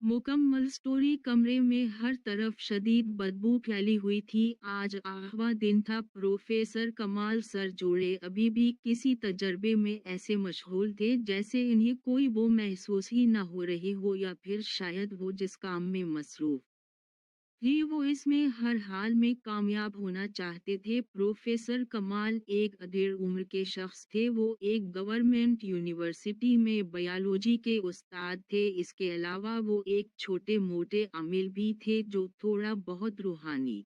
मुकम्मल स्टोरी। कमरे में हर तरफ शदीद बदबू फैली हुई थी। आज आखिरी दिन था। प्रोफेसर कमाल सर जोड़े अभी भी किसी तजर्बे में ऐसे मशगूल थे जैसे इन्हें कोई वो महसूस ही न हो रही हो, या फिर शायद वो जिस काम में मसरूफ जी वो इसमें हर हाल में कामयाब होना चाहते थे। प्रोफेसर कमाल एक अधेड़ उम्र के शख्स थे। वो एक गवर्नमेंट यूनिवर्सिटी में बायोलॉजी के उस्ताद थे। इसके अलावा वो एक छोटे मोटे अमील भी थे जो थोड़ा बहुत रूहानी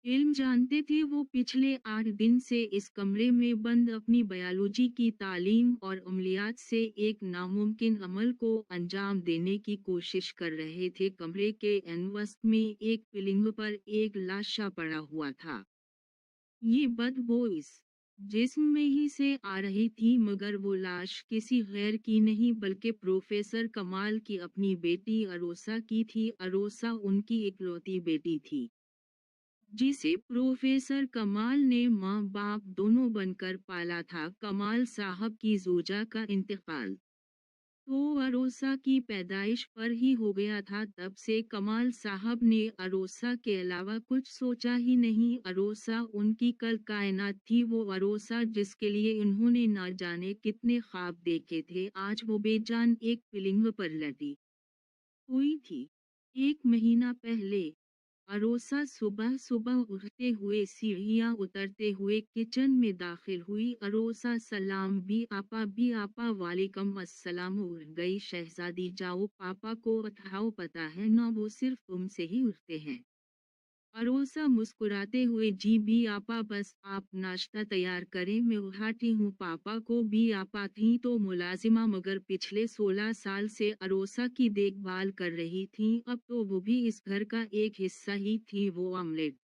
इल्म जानते थे। वो पिछले 8 दिन से इस कमरे में बंद अपनी बायोलॉजी की तालीम और अमलियात से एक नामुमकिन अमल को अंजाम देने की कोशिश कर रहे थे। कमरे के एनवस्त में एक पिलिंग पर एक लाशा पड़ा हुआ था। ये बदबू इस जिस्म में ही से आ रही थी, मगर वो लाश किसी गैर की नहीं बल्कि प्रोफेसर कमाल की अपनी बेटी अरोसा की थी। अरोसा उनकी इकलौती बेटी थी जिसे प्रोफेसर कमाल ने माँ बाप दोनों बनकर पाला था। कमाल साहब की जोजा का इंतकाल तो अरोसा की पैदाइश पर ही हो गया था। तब से कमाल साहब ने अरोसा के अलावा कुछ सोचा ही नहीं। अरोसा उनकी कल कायनात थी। वो अरोसा जिसके लिए उन्होंने ना जाने कितने ख्वाब देखे थे, आज वो बेजान एक पिलिंग पर लटी हुई थी। 1 महीना पहले अरोसा सुबह सुबह उठते हुए सीढ़ियां उतरते हुए किचन में दाखिल हुई। अरोसा सलाम भी आपा वालेकुम अस्सलाम। उठ गई शहजादी, जाओ पापा को उठाओ, पता है ना वो सिर्फ तुमसे ही उठते हैं। अरोसा मुस्कुराते हुए, जी भी आपा, बस आप नाश्ता तैयार करें, मैं उठाती हूँ। पापा को भी आपा थी तो मुलाजिमा, मगर पिछले 16 साल से अरोसा की देखभाल कर रही थी। अब तो वो भी इस घर का एक हिस्सा ही थी। वो ऑमलेट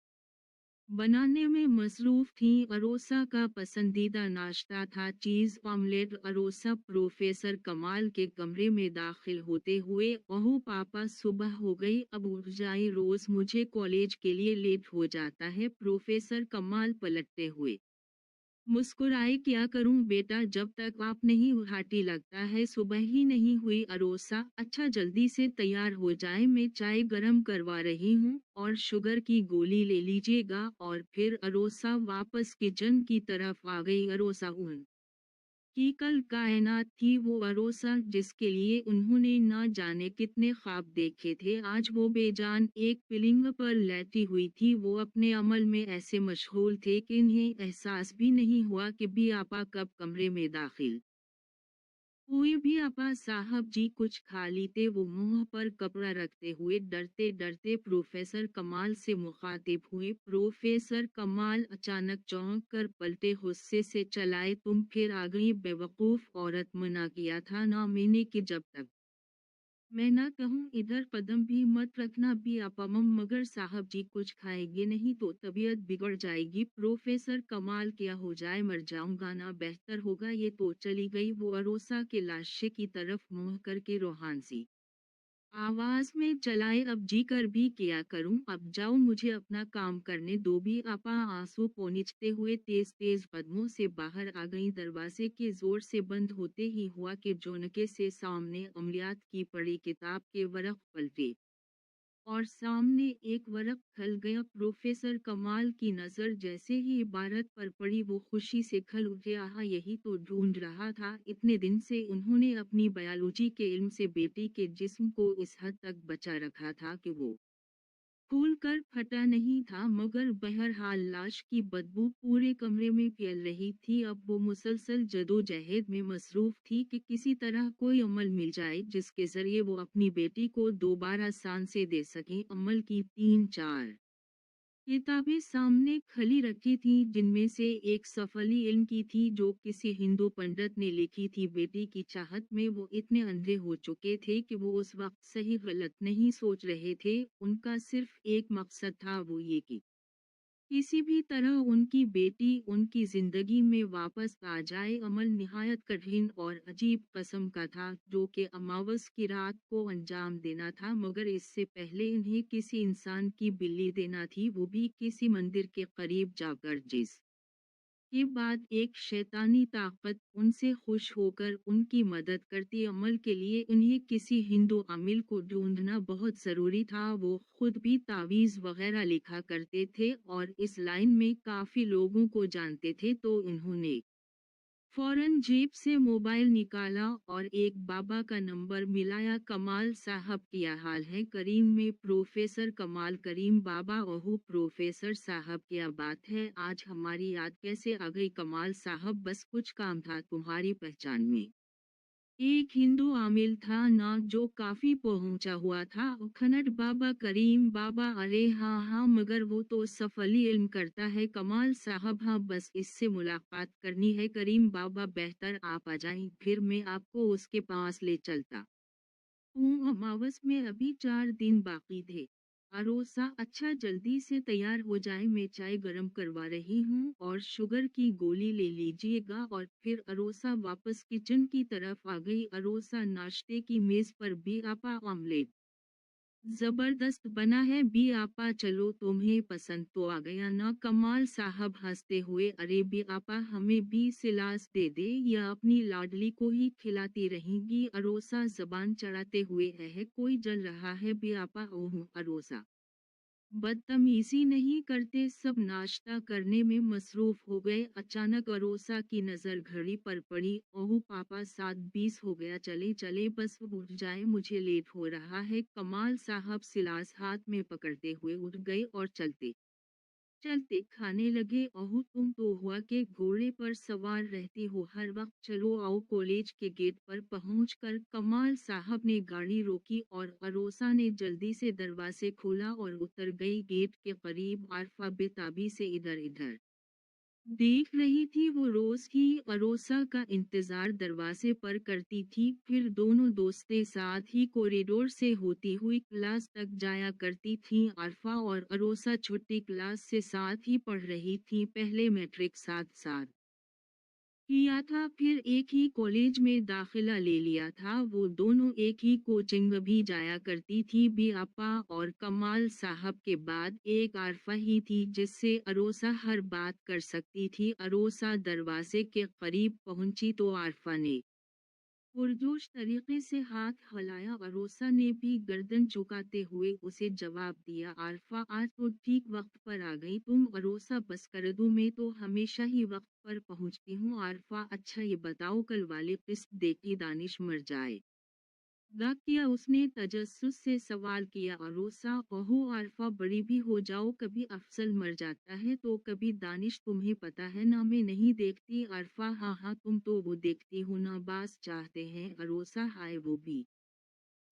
बनाने में मसरूफ थी। अरोसा का पसंदीदा नाश्ता था चीज़ ऑमलेट। अरोसा प्रोफेसर कमाल के कमरे में दाखिल होते हुए, ओह पापा सुबह हो गई, अब उठ जाए, रोज मुझे कॉलेज के लिए लेट हो जाता है। प्रोफेसर कमाल पलटते हुए मुस्कुराए, क्या करूं बेटा, जब तक आप नहीं उठाती लगता है सुबह ही नहीं हुई। अरोसा, अच्छा जल्दी से तैयार हो जाए, मैं चाय गरम करवा रही हूँ, और शुगर की गोली ले लीजिएगा। और फिर अरोसा वापस किचन की तरफ आ गई। अरोसा उन कि कल कायनात थी। वो अरोसा जिसके लिए उन्होंने न जाने कितने ख्वाब देखे थे, आज वो बेजान एक पिलिंग पर लेटी हुई थी। वो अपने अमल में ऐसे मशगूल थे कि इन्हें एहसास भी नहीं हुआ कि भी आपा कब कमरे में दाखिल हुई। भी आपा साहब जी कुछ खा लीते। वो मुंह पर कपड़ा रखते हुए डरते डरते प्रोफेसर कमाल से मुखातिब हुए। प्रोफेसर कमाल अचानक चौंक कर पलटे, गुस्से से चलाए, तुम फिर आ गई बेवकूफ औरत, मना किया था ना मैंने कि जब तक मैं ना कहूँ इधर कदम भी मत रखना। भी अपमम, मगर साहब जी कुछ खाएंगे नहीं तो तबीयत बिगड़ जाएगी। प्रोफेसर कमाल, क्या हो जाए, मर जाऊंगा ना, बेहतर होगा ये तो चली गई। वो अरोसा के लाशे की तरफ मुंह करके रोहान सी आवाज में चलाए, अब जी कर भी क्या करूं, अब जाओ मुझे अपना काम करने दो। भी आपा आंसू पोंछते हुए तेज तेज कदमों से बाहर आ गई। दरवाजे के जोर से बंद होते ही हुआ कि जोनके से सामने अमलियात की पड़ी किताब के वरक पलटे, और सामने एक वरक खल गया। प्रोफेसर कमाल की नज़र जैसे ही इबारत पर पड़ी, वो खुशी से खल उठे, आहा यही तो ढूंढ रहा था। इतने दिन से उन्होंने अपनी बायोलॉजी के इल्म से बेटी के जिस्म को इस हद तक बचा रखा था कि वो फूल कर फटा नहीं था, मगर बहरहाल लाश की बदबू पूरे कमरे में फैल रही थी। अब वो मुसलसल जदोजहद में मसरूफ थी कि किसी तरह कोई अमल मिल जाए जिसके जरिए वो अपनी बेटी को दोबारा सांसें दे सकें। अमल की 3-4 किताबें सामने खली रखी थी, जिनमें से एक सफली इल्म की थी जो किसी हिंदू पंडित ने लिखी थी। बेटी की चाहत में वो इतने अंधे हो चुके थे कि वो उस वक्त सही गलत नहीं सोच रहे थे। उनका सिर्फ एक मकसद था, वो ये कि किसी भी तरह उनकी बेटी उनकी जिंदगी में वापस आ जाए। अमल निहायत कठिन और अजीब कस्म का था जो कि अमावस की रात को अंजाम देना था, मगर इससे पहले इन्हें किसी इंसान की बिल्ली देना थी, वो भी किसी मंदिर के करीब जाकर जिस के बाद एक शैतानी ताकत उनसे खुश होकर उनकी मदद करती। अमल के लिए उन्हें किसी हिंदू आमिल को ढूंढना बहुत ज़रूरी था। वो खुद भी तावीज़ वगैरह लिखा करते थे और इस लाइन में काफ़ी लोगों को जानते थे, तो उन्होंने फौरन जेब से मोबाइल निकाला और एक बाबा का नंबर मिलाया। कमाल साहब, क्या हाल है? करीम में प्रोफेसर कमाल, करीम बाबा। ओहो प्रोफेसर साहब, क्या बात है, आज हमारी याद कैसे आ गई? कमाल साहब, बस कुछ काम था तुम्हारी पहचान में। एक हिंदू आमिल था ना, जो काफी पहुंचा हुआ था। खनट बाबा, करीम बाबा, अरे हाँ हाँ, मगर वो तो सफली इल्म करता है। कमाल साहब, हाँ बस इससे मुलाकात करनी है। करीम बाबा, बेहतर आप आ जाएं, फिर मैं आपको उसके पास ले चलता अमावस में अभी 4 दिन बाकी थे। अरोसा, अच्छा जल्दी से तैयार हो जाए, मैं चाय गरम करवा रही हूँ और शुगर की गोली ले लीजिएगा। और फिर अरोसा वापस किचन की तरफ आ गई। अरोसा, नाश्ते की मेज पर भी आपा ऑमलेट जबरदस्त बना है बी आपा, चलो तुम्हें पसंद तो आ गया ना? कमाल साहब हंसते हुए, अरे बी आपा, हमें भी सिलास दे दे या अपनी लाडली को ही खिलाती रहेंगी? अरोसा जबान चढ़ाते हुए, है कोई जल रहा है बी आपा? ओह अरोसा, बदतमीजी नहीं करते, सब नाश्ता करने में मसरूफ हो गए। अचानक अरोसा की नजर घड़ी पर पड़ी। ओह पापा, 7:20 हो गया, चले चले बस उठ जाए, मुझे लेट हो रहा है। कमाल साहब सिलास हाथ में पकड़ते हुए उठ गए और चलते चलते खाने लगे। ओह तुम तो हुआ के घोड़े पर सवार रहती हो हर वक्त, चलो आओ। कॉलेज के गेट पर पहुंचकर कमाल साहब ने गाड़ी रोकी और अरोसा ने जल्दी से दरवाजे खोला और उतर गई। गेट के करीब आरफा बेताबी से इधर इधर देख रही थी। वो रोज ही अरोसा का इंतजार दरवाजे पर करती थी। फिर दोनों दोस्तें साथ ही कॉरिडोर से होती हुई क्लास तक जाया करती थीं। आरफा और अरोसा छुट्टी क्लास से साथ ही पढ़ रही थी, पहले मैट्रिक साथ साथ किया था, फिर एक ही कॉलेज में दाखिला ले लिया था। वो दोनों एक ही कोचिंग में भी जाया करती थी। भी आपा और कमाल साहब के बाद एक आरफा ही थी जिससे अरोसा हर बात कर सकती थी। अरोसा दरवाजे के करीब पहुंची तो आरफा ने पुरजोश तरीके से हाथ हिलाया। अरोसा ने भी गर्दन झुकाते हुए उसे जवाब दिया। आरफा, आज तो ठीक वक्त पर आ गई तुम। अरोसा, बस कर दूं, मैं तो हमेशा ही वक्त पर पहुंचती हूँ। आरफा, अच्छा ये बताओ कल वाली किस्त देखी दानिश मर जाए गा किया? उसने तजस्सुस से सवाल किया। अरोसा, ओहो आरफा, बड़ी भी हो जाओ, कभी अफसल मर जाता है तो कभी दानिश, तुम्हें पता है ना मैं नहीं देखती। आरफा, हाँ हाँ, तुम तो वो देखती हो ना, बास चाहते हैं। अरोसा, हाय वो भी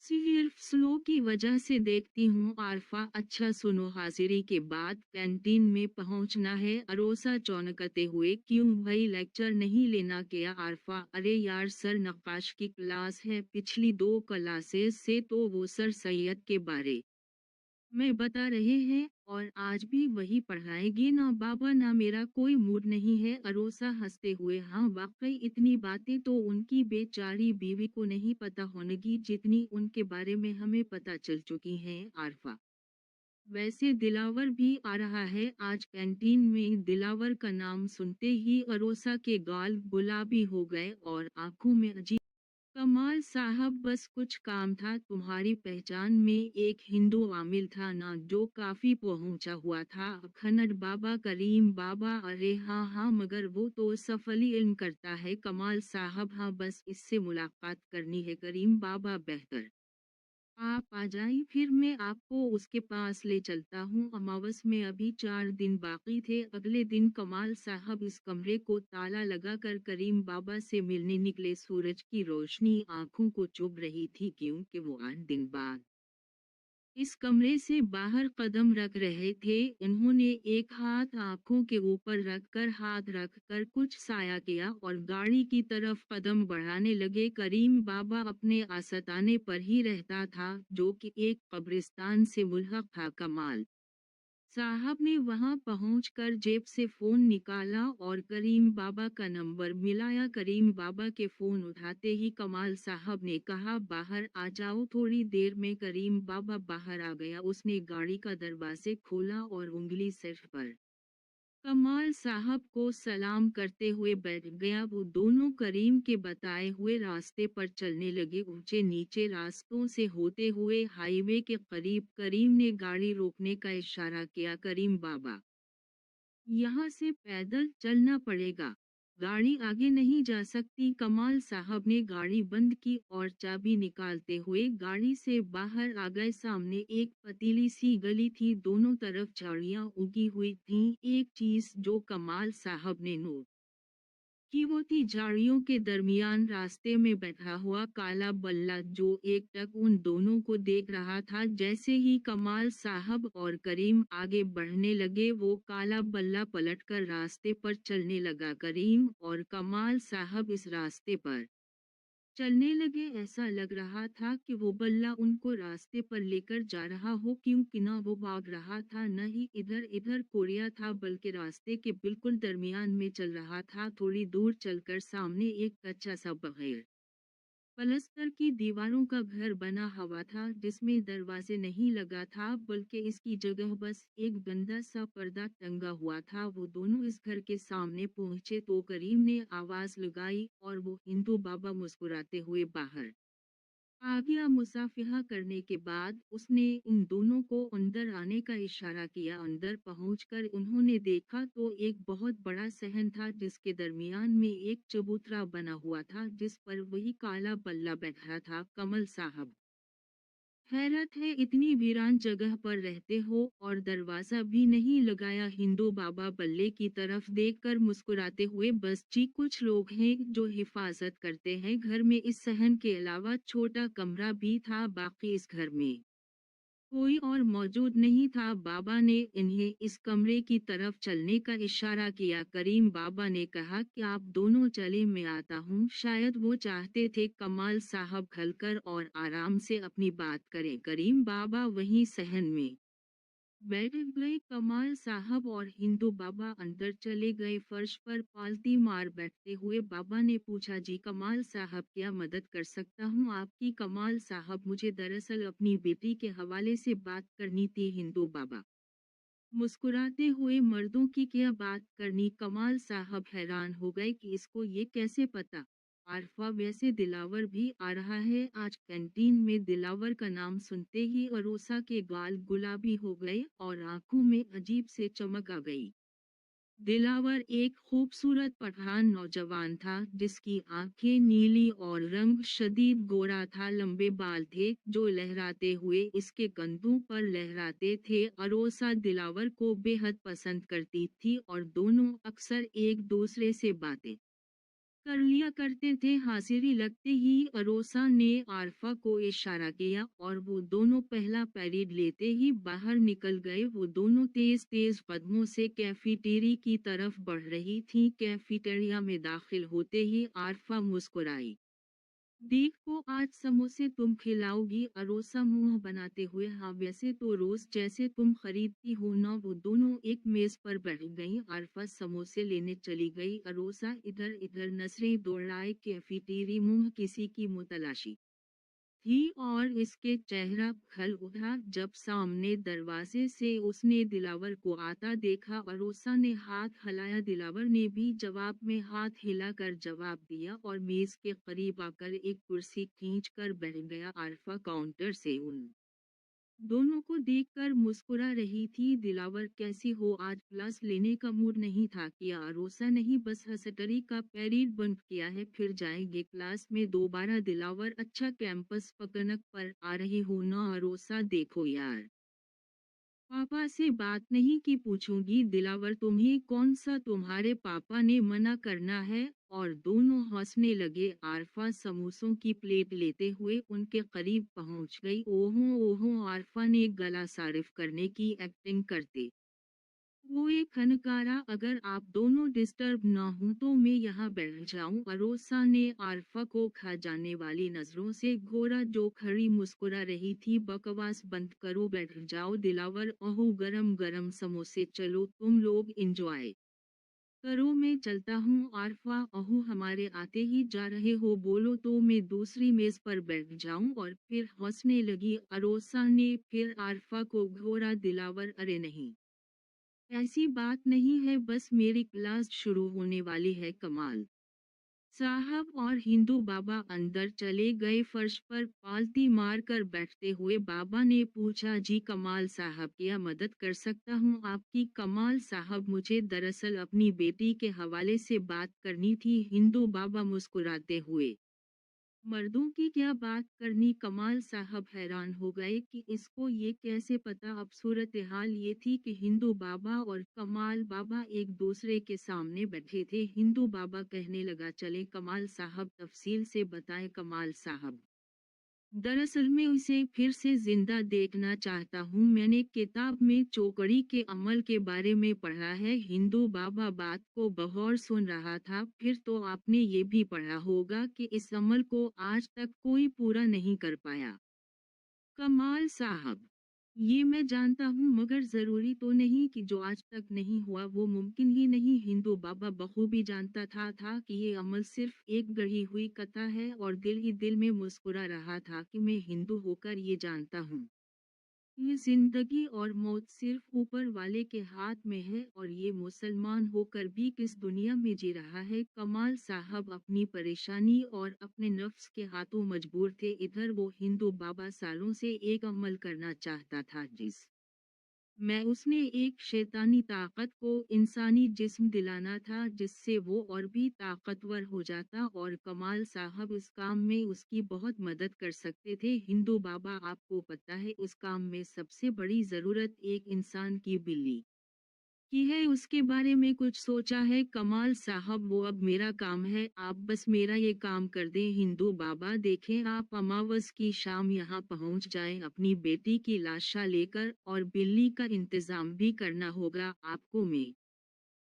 सिर्फ स्लो की वजह से देखती हूँ। आरफा, अच्छा सुनो, हाजिरी के बाद कैंटीन में पहुँचना है। अरोसा चौंकते हुए, क्यों भाई, लेक्चर नहीं लेना क्या? आरफा, अरे यार सर, नक्काश की क्लास है, पिछली 2 क्लासेस से तो वो सर सैयद के बारे में बता रहे हैं और आज भी वही पढ़ाएंगे ना बाबा, ना मेरा कोई मूड नहीं है। अरोसा हंसते हुए, हाँ वाकई इतनी बातें तो उनकी बेचारी बीवी को नहीं पता होंगी जितनी उनके बारे में हमें पता चल चुकी हैं। आरफा, वैसे दिलावर भी आ रहा है आज कैंटीन में? दिलावर का नाम सुनते ही अरोसा के गाल गुलाबी हो गए और आंखों में अजीब। कमाल साहब, बस कुछ काम था तुम्हारी पहचान में, एक हिंदू आमिल था ना, जो काफी पहुंचा हुआ था। खनट बाबा, करीम बाबा, अरे हाँ हाँ, मगर वो तो सफली इल्म करता है। कमाल साहब, हाँ बस इससे मुलाकात करनी है। करीम बाबा, बेहतर आप आ जाइए, फिर मैं आपको उसके पास ले चलता हूँ। अमावस में अभी 4 दिन बाकी थे। अगले दिन कमाल साहब इस कमरे को ताला लगाकर करीम बाबा से मिलने निकले। सूरज की रोशनी आंखों को चुभ रही थी, क्योंकि वो 8 दिन बाद इस कमरे से बाहर कदम रख रहे थे। इन्होंने एक हाथ आंखों के ऊपर रखकर हाथ रखकर कुछ साया किया और गाड़ी की तरफ कदम बढ़ाने लगे। करीम बाबा अपने आस्ताने पर ही रहता था, जो कि एक कब्रिस्तान से मुल्हक था। कमाल साहब ने वहां पहुंचकर जेब से फोन निकाला और करीम बाबा का नंबर मिलाया। करीम बाबा के फोन उठाते ही कमाल साहब ने कहा, बाहर आ जाओ थोड़ी देर में। करीम बाबा बाहर आ गया। उसने गाड़ी का दरवाजे खोला और उंगली सिर पर कमाल साहब को सलाम करते हुए बैठ गया। वो दोनों करीम के बताए हुए रास्ते पर चलने लगे। ऊंचे नीचे रास्तों से होते हुए हाईवे के करीब करीम ने गाड़ी रोकने का इशारा किया। करीम बाबा, यहाँ से पैदल चलना पड़ेगा, गाड़ी आगे नहीं जा सकती। कमाल साहब ने गाड़ी बंद की और चाबी निकालते हुए गाड़ी से बाहर आ गए। सामने एक पतली सी गली थी, दोनों तरफ झाड़ियां उगी हुई थीं। एक चीज जो कमाल साहब ने नोट कि वो थी झाड़ियों के दरमियान रास्ते में बैठा हुआ काला बल्ला, जो एकटक उन दोनों को देख रहा था। जैसे ही कमाल साहब और करीम आगे बढ़ने लगे, वो काला बल्ला पलटकर रास्ते पर चलने लगा। करीम और कमाल साहब इस रास्ते पर चलने लगे। ऐसा लग रहा था कि वो बल्ला उनको रास्ते पर लेकर जा रहा हो, क्योंकि न वो भाग रहा था न ही इधर इधर कोरिया था, बल्कि रास्ते के बिल्कुल दरमियान में चल रहा था। थोड़ी दूर चलकर सामने एक कच्चा सा बगैर पलस्तर की दीवारों का घर बना हुआ था, जिसमें दरवाजे नहीं लगा था, बल्कि इसकी जगह बस एक गंदा सा पर्दा टंगा हुआ था। वो दोनों इस घर के सामने पहुंचे तो करीम ने आवाज लगाई और वो हिंदू बाबा मुस्कुराते हुए बाहर आ गया। मुसाफिहा करने के बाद उसने इन दोनों को अंदर आने का इशारा किया। अंदर पहुंचकर उन्होंने देखा तो एक बहुत बड़ा सहन था, जिसके दरमियान में एक चबूतरा बना हुआ था, जिस पर वही काला बल्ला बैठा था। कमल साहब, हैरत है, इतनी वीरान जगह पर रहते हो और दरवाजा भी नहीं लगाया। हिंदू बाबा बल्ले की तरफ देखकर मुस्कुराते हुए, बस जी कुछ लोग हैं जो हिफाजत करते हैं। घर में इस सहन के अलावा छोटा कमरा भी था, बाकी इस घर में कोई और मौजूद नहीं था। बाबा ने इन्हें इस कमरे की तरफ चलने का इशारा किया। करीम बाबा ने कहा कि आप दोनों चले, मैं आता हूँ। शायद वो चाहते थे कमाल साहब खलकर और आराम से अपनी बात करें। करीम बाबा वहीं सहन में बैठ गए। कमाल साहब और हिंदू बाबा अंदर चले गए। फर्श पर पालती मार बैठते हुए बाबा ने पूछा, जी कमाल साहब, क्या मदद कर सकता हूँ आपकी? कमाल साहब, मुझे दरअसल अपनी बेटी के हवाले से बात करनी थी। हिंदू बाबा मुस्कुराते हुए, मर्दों की क्या बात करनी? कमाल साहब हैरान हो गए कि इसको ये कैसे पता। आरफा, वैसे दिलावर भी आ रहा है आज कैंटीन में। दिलावर का नाम सुनते ही अरोसा के गाल गुलाबी हो गए और आंखों में अजीब से चमक आ गई। दिलावर एक खूबसूरत पठान नौजवान था, जिसकी आंखें नीली और रंग शदीद गोरा था। लंबे बाल थे जो लहराते हुए इसके कंधों पर लहराते थे। अरोसा दिलावर को बेहद पसंद करती थी और दोनों अक्सर एक दूसरे से बातें कर लिया करते थे। हाजिरी लगते ही अरोसा ने आरफा को इशारा किया और वो दोनों पहला पैरिड लेते ही बाहर निकल गए। वो दोनों तेज तेज कदमों से कैफेटेरिया की तरफ बढ़ रही थीं। कैफेटेरिया में दाखिल होते ही आरफा मुस्कुराई, देख को आज समोसे तुम खिलाओगी? अरोसा मुंह बनाते हुए, हाँ, वैसे तो रोज जैसे तुम खरीदती हो ना। वो दोनों एक मेज पर बैठ गईं। आरफा समोसे लेने चली गई। अरोसा इधर इधर नजरें दौड़ाए। कैफेटेरिया मुंह किसी की मुतलाशी थी और इसके चेहरा खल उठा जब सामने दरवाजे से उसने दिलावर को आता देखा। अरोसा ने हाथ हिलाया, दिलावर ने भी जवाब में हाथ हिलाकर जवाब दिया और मेज के करीब आकर एक कुर्सी खींचकर बैठ गया। आरफा काउंटर से उन दोनों को देखकर मुस्कुरा रही थी। दिलावर, कैसी हो? आज क्लास लेने का मूड नहीं था क्या? अरोसा, नहीं, बस हसटरी का पैरिड बंद किया है, फिर जाएंगे क्लास में दोबारा। दिलावर, अच्छा, कैंपस पकनक पर आ रही हो ना? अरोसा, देखो यार, पापा से बात नहीं की पूछूंगी। दिलावर, तुम्हें कौन सा तुम्हारे पापा ने मना करना है? और दोनों हंसने लगे। आरफा समोसों की प्लेट लेते हुए उनके करीब पहुंच गई। ओहो ओहो, आरफा ने गला सारिफ करने की एक्टिंग करते वो एक खनकारा, अगर आप दोनों डिस्टर्ब ना हो तो मैं यहाँ बैठ जाऊं? अरोसा ने आरफा को खा जाने वाली नजरों से घोरा, जो खड़ी मुस्कुरा रही थी। बकवास बंद करो, बैठ जाओ। दिलावर, ओहो, गरम गरम समोसे, चलो तुम लोग इंजॉय करो, मैं चलता हूँ। आरफा, ओहो, हमारे आते ही जा रहे हो? बोलो तो मैं दूसरी मेज पर बैठ जाऊं? और फिर हंसने लगी। अरोसा ने फिर आरफा को घोरा। दिलावर, अरे नहीं, ऐसी बात नहीं है, बस मेरी क्लास शुरू होने वाली है। कमाल साहब और हिंदू बाबा अंदर चले गए। फर्श पर पालती मार कर बैठते हुए बाबा ने पूछा, जी कमाल साहब, क्या मदद कर सकता हूँ आपकी? कमाल साहब, मुझे दरअसल अपनी बेटी के हवाले से बात करनी थी। हिंदू बाबा मुस्कुराते हुए, मर्दों की क्या बात करनी? कमाल साहब हैरान हो गए कि इसको ये कैसे पता। अब सूरत हाल ये थी कि हिंदू बाबा और कमाल बाबा एक दूसरे के सामने बैठे थे। हिंदू बाबा कहने लगा, चले कमाल साहब तफसील से बताएं। कमाल साहब, दरअसल मैं उसे फिर से जिंदा देखना चाहता हूँ। मैंने किताब में चौकड़ी के अमल के बारे में पढ़ा है। हिंदू बाबा बात को बगौर सुन रहा था। फिर तो आपने ये भी पढ़ा होगा कि इस अमल को आज तक कोई पूरा नहीं कर पाया। कमाल साहब, ये मैं जानता हूँ, मगर जरूरी तो नहीं कि जो आज तक नहीं हुआ वो मुमकिन ही नहीं। हिंदू बाबा बखूबी जानता था कि ये अमल सिर्फ एक गढ़ी हुई कथा है, और दिल ही दिल में मुस्कुरा रहा था कि मैं हिंदू होकर ये जानता हूँ, ये जिंदगी और मौत सिर्फ ऊपर वाले के हाथ में है, और ये मुसलमान होकर भी किस दुनिया में जी रहा है। कमाल साहब अपनी परेशानी और अपने नफ्स के हाथों मजबूर थे। इधर वो हिंदू बाबा सालों से एक अमल करना चाहता था, जिस मैं उसने एक शैतानी ताकत को इंसानी जिस्म दिलाना था, जिससे वो और भी ताकतवर हो जाता, और कमाल साहब उस काम में उसकी बहुत मदद कर सकते थे। हिंदू बाबा, आपको पता है उस काम में सबसे बड़ी ज़रूरत एक इंसान की बिल्ली की है। उसके बारे में कुछ सोचा है? कमाल साहब, वो अब मेरा काम है, आप बस मेरा ये काम कर दें। हिंदू बाबा, देखें आप अमावस की शाम यहाँ पहुँच जाएं अपनी बेटी की लाशा लेकर, और बिल्ली का इंतजाम भी करना होगा आपको। मैं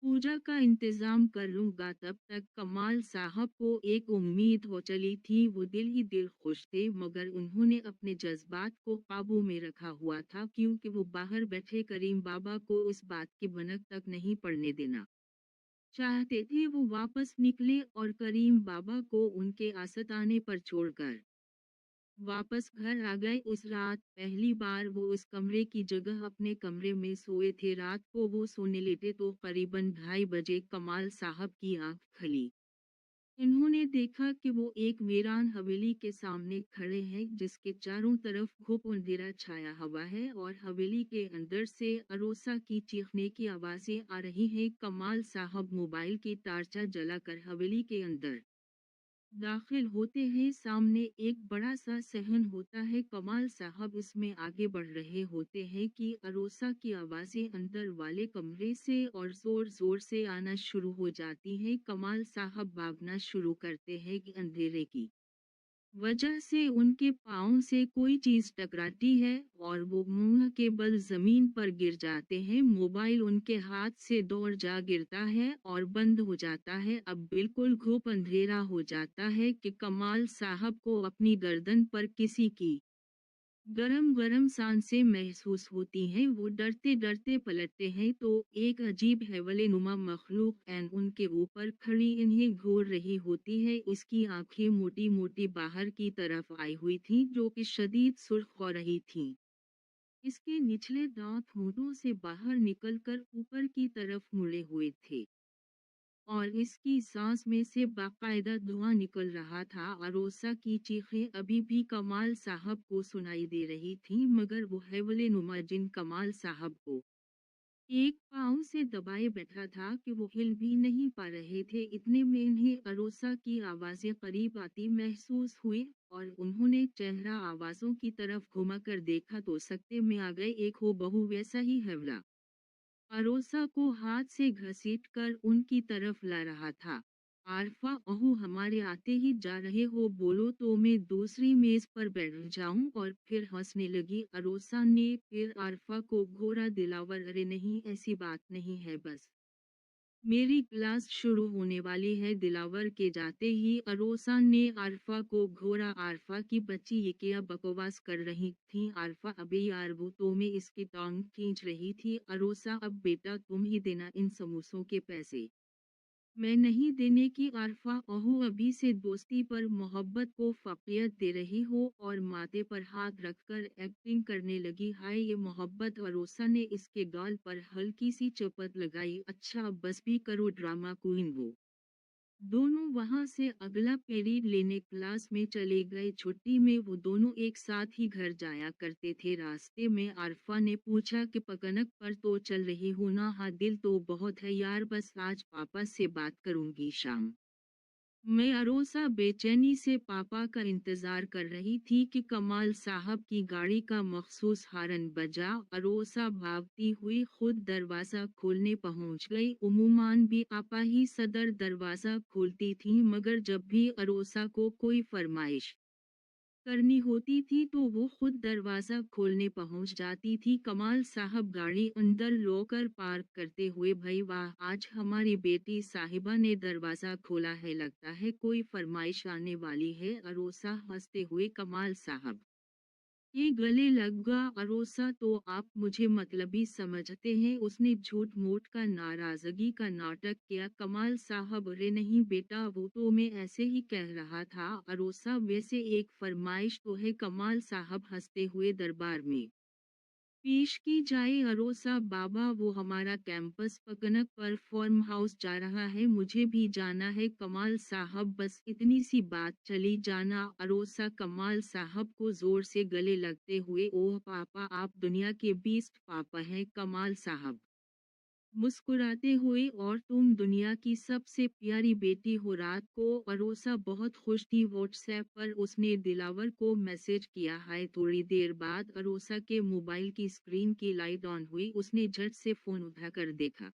पूजा का इंतजाम कर लूंगा तब तक। कमाल साहब को एक उम्मीद हो चली थी। वो दिल ही दिल खुश थे, मगर उन्होंने अपने जज्बात को काबू में रखा हुआ था, क्योंकि वो बाहर बैठे करीम बाबा को उस बात की भनक तक नहीं पड़ने देना चाहते थे। वो वापस निकले और करीम बाबा को उनके आस्ताने पर छोड़कर वापस घर आ गए। उस रात पहली बार वो उस कमरे की जगह अपने कमरे में सोए थे। रात को वो सोने लेटे तो करीबन 2:30 बजे कमाल साहब की आंख खुली। इन्होंने देखा कि वो एक वीरान हवेली के सामने खड़े हैं, जिसके चारों तरफ घुप अंधेरा छाया हुआ है, और हवेली के अंदर से अरोसा की चीखने की आवाजें आ रही हैं। कमाल साहब मोबाइल की टार्चा जलाकर हवेली के अंदर दाखिल होते हैं। सामने एक बड़ा सा सहन होता है। कमाल साहब इसमें आगे बढ़ रहे होते हैं कि अरोसा की आवाजें अंदर वाले कमरे से और जोर जोर से आना शुरू हो जाती हैं। कमाल साहब भागना शुरू करते हैं कि अंधेरे की वजह से उनके पाँव से कोई चीज टकराती है, और वो मुंह के बल जमीन पर गिर जाते हैं। मोबाइल उनके हाथ से दौड़ जा गिरता है और बंद हो जाता है। अब बिल्कुल घुप अंधेरा हो जाता है कि कमाल साहब को अपनी गर्दन पर किसी की गरम गरम सांसें महसूस होती हैं। वो डरते डरते पलटते हैं तो एक अजीब हैवले नुमा मखलूक एन उनके ऊपर खड़ी इन्हें घूर रही होती है। इसकी आंखें मोटी मोटी बाहर की तरफ आई हुई थीं, जो कि शदीद सुर्ख हो रही थीं। इसके निचले दांत होठों से बाहर निकलकर ऊपर की तरफ मुड़े हुए थे, और इसकी सांस में से बाकायदा धुआं निकल रहा था। अरोसा की चीखें अभी भी कमाल साहब को सुनाई दे रही थीं, मगर वो हैवले नुमा जिन कमाल साहब को एक पाँव से दबाए बैठा था कि वो हिल भी नहीं पा रहे थे। इतने में इन्हें अरोसा की आवाजें करीब आती महसूस हुई, और उन्होंने चेहरा आवाजों की तरफ घुमाकर देखा तो सकते में आ गए एक हो बहू वैसा ही हैवला अरोसा को हाथ से घसीटकर उनकी तरफ ला रहा था। आरफा, अहू हमारे आते ही जा रहे हो, बोलो तो मैं दूसरी मेज पर बैठ जाऊं। और फिर हंसने लगी। अरोसा ने फिर आरफा को घोरा दिलावर, अरे नहीं, ऐसी बात नहीं है, बस मेरी क्लास शुरू होने वाली है। दिलावर के जाते ही अरोसा ने आरफा को घोरा। आरफा की बच्ची ये क्या बकवास कर रही थी? आरफा, अबे यार, वो तो मैं इसकी टांग खींच रही थी। अरोसा, अब बेटा तुम ही देना इन समोसों के पैसे। मैं नहीं देने की आरफा ओहो अभी से दोस्ती पर मोहब्बत को फकीयत दे रही हो और माथे पर हाथ रखकर एक्टिंग करने लगी। हाय ये मोहब्बत। अरोसा ने इसके गाल पर हल्की सी चपत लगाई। अच्छा बस भी करो ड्रामा क्वीन वो। दोनों वहां से अगला पीरियड लेने क्लास में चले गए। छुट्टी में वो दोनों एक साथ ही घर जाया करते थे। रास्ते में आरफा ने पूछा कि पकनक पर तो चल रही हूं ना। हाँ दिल तो बहुत है यार, बस आज पापा से बात करूंगी शाम मैं। अरोसा बेचैनी से पापा का इंतजार कर रही थी कि कमाल साहब की गाड़ी का मखसूस हारन बजा। अरोसा भागती हुई खुद दरवाजा खोलने पहुंच गई। उमूमान भी आपा ही सदर दरवाजा खोलती थी, मगर जब भी अरोसा को कोई फरमाइश करनी होती थी तो वो खुद दरवाजा खोलने पहुंच जाती थी। कमाल साहब गाड़ी अंदर लोकर पार्क करते हुए, भाई वाह आज हमारी बेटी साहिबा ने दरवाजा खोला है, लगता है कोई फरमाइश आने वाली है। अरोसा हंसते हुए, कमाल साहब ये गले लगा। अरोसा तो आप मुझे मतलबी समझते हैं, उसने झूठ मूठ का नाराजगी का नाटक किया। कमाल साहब अरे नहीं बेटा वो तो मैं ऐसे ही कह रहा था। अरोसा वैसे एक फरमाइश तो है। कमाल साहब हंसते हुए, दरबार में पेश की जाए। अरोसा बाबा वो हमारा कैंपस पकनक पर फॉर्म हाउस जा रहा है, मुझे भी जाना है। कमाल साहब बस इतनी सी बात, चली जाना। अरोसा कमाल साहब को जोर से गले लगते हुए, ओह पापा आप दुनिया के बेस्ट पापा हैं। कमाल साहब मुस्कुराते हुए, और तुम दुनिया की सबसे प्यारी बेटी हो। रात को अरोसा बहुत खुश थी। व्हाट्सएप पर उसने दिलावर को मैसेज किया, हाय। थोड़ी देर बाद अरोसा के मोबाइल की स्क्रीन की लाइट ऑन हुई। उसने झट से फोन उठाकर देखा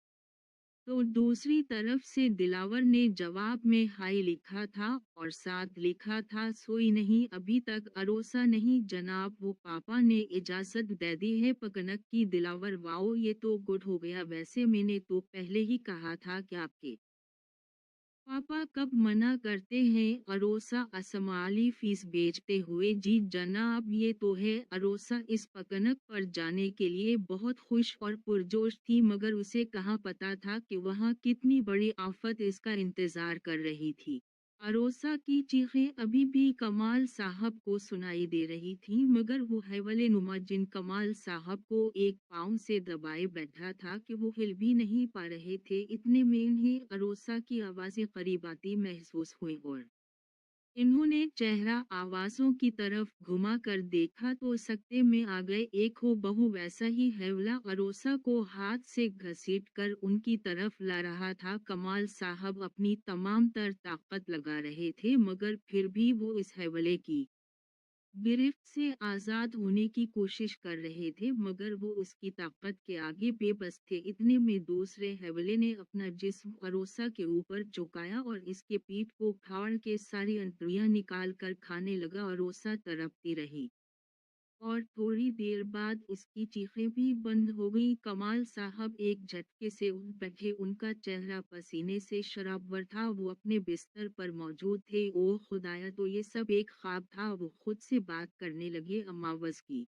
तो दूसरी तरफ से दिलावर ने जवाब में हाय लिखा था और साथ लिखा था, सोई नहीं अभी तक। अरोसा नहीं जनाब, वो पापा ने इजाजत दे दी है पकनक की। दिलावर वाओ ये तो गुड हो गया, वैसे मैंने तो पहले ही कहा था कि आपके पापा कब मना करते हैं। अरोसा असमाली फीस बेचते हुए, जी जनाब ये तो है। अरोसा इस पकनक पर जाने के लिए बहुत खुश और पुरजोश थी, मगर उसे कहाँ पता था कि वहाँ कितनी बड़ी आफत इसका इंतजार कर रही थी। अरोसा की चीखें अभी भी कमाल साहब को सुनाई दे रही थीं, मगर वो हैवले नुमा जिन कमाल साहब को एक पाँव से दबाए बैठा था कि वो हिल भी नहीं पा रहे थे। इतने में ही अरोसा की आवाज़ें करीब आती महसूस हुई और इन्होंने चेहरा आवाज़ों की तरफ घुमा कर देखा तो सकते में आ गए। एक हो बहू वैसा ही हैवला अरोसा को हाथ से घसीट कर उनकी तरफ ला रहा था। कमाल साहब अपनी तमाम तर ताकत लगा रहे थे, मगर फिर भी वो इस हैवले की गिरफ्त से आज़ाद होने की कोशिश कर रहे थे, मगर वो उसकी ताकत के आगे बेबस थे। इतने में दूसरे हैवले ने अपना जिस्म अरोसा के ऊपर झुकाया और इसके पीठ को फाड़ के सारी अंतड़ियां निकाल कर खाने लगा। अरोसा तड़पती रही और थोड़ी देर बाद इसकी चीखें भी बंद हो गई। कमाल साहब एक झटके से उठ बैठे, उनका चेहरा पसीने से शराबवर था। वो अपने बिस्तर पर मौजूद थे। ओह खुदाया तो ये सब एक ख्वाब था। वो खुद से बात करने लगे। अमावस की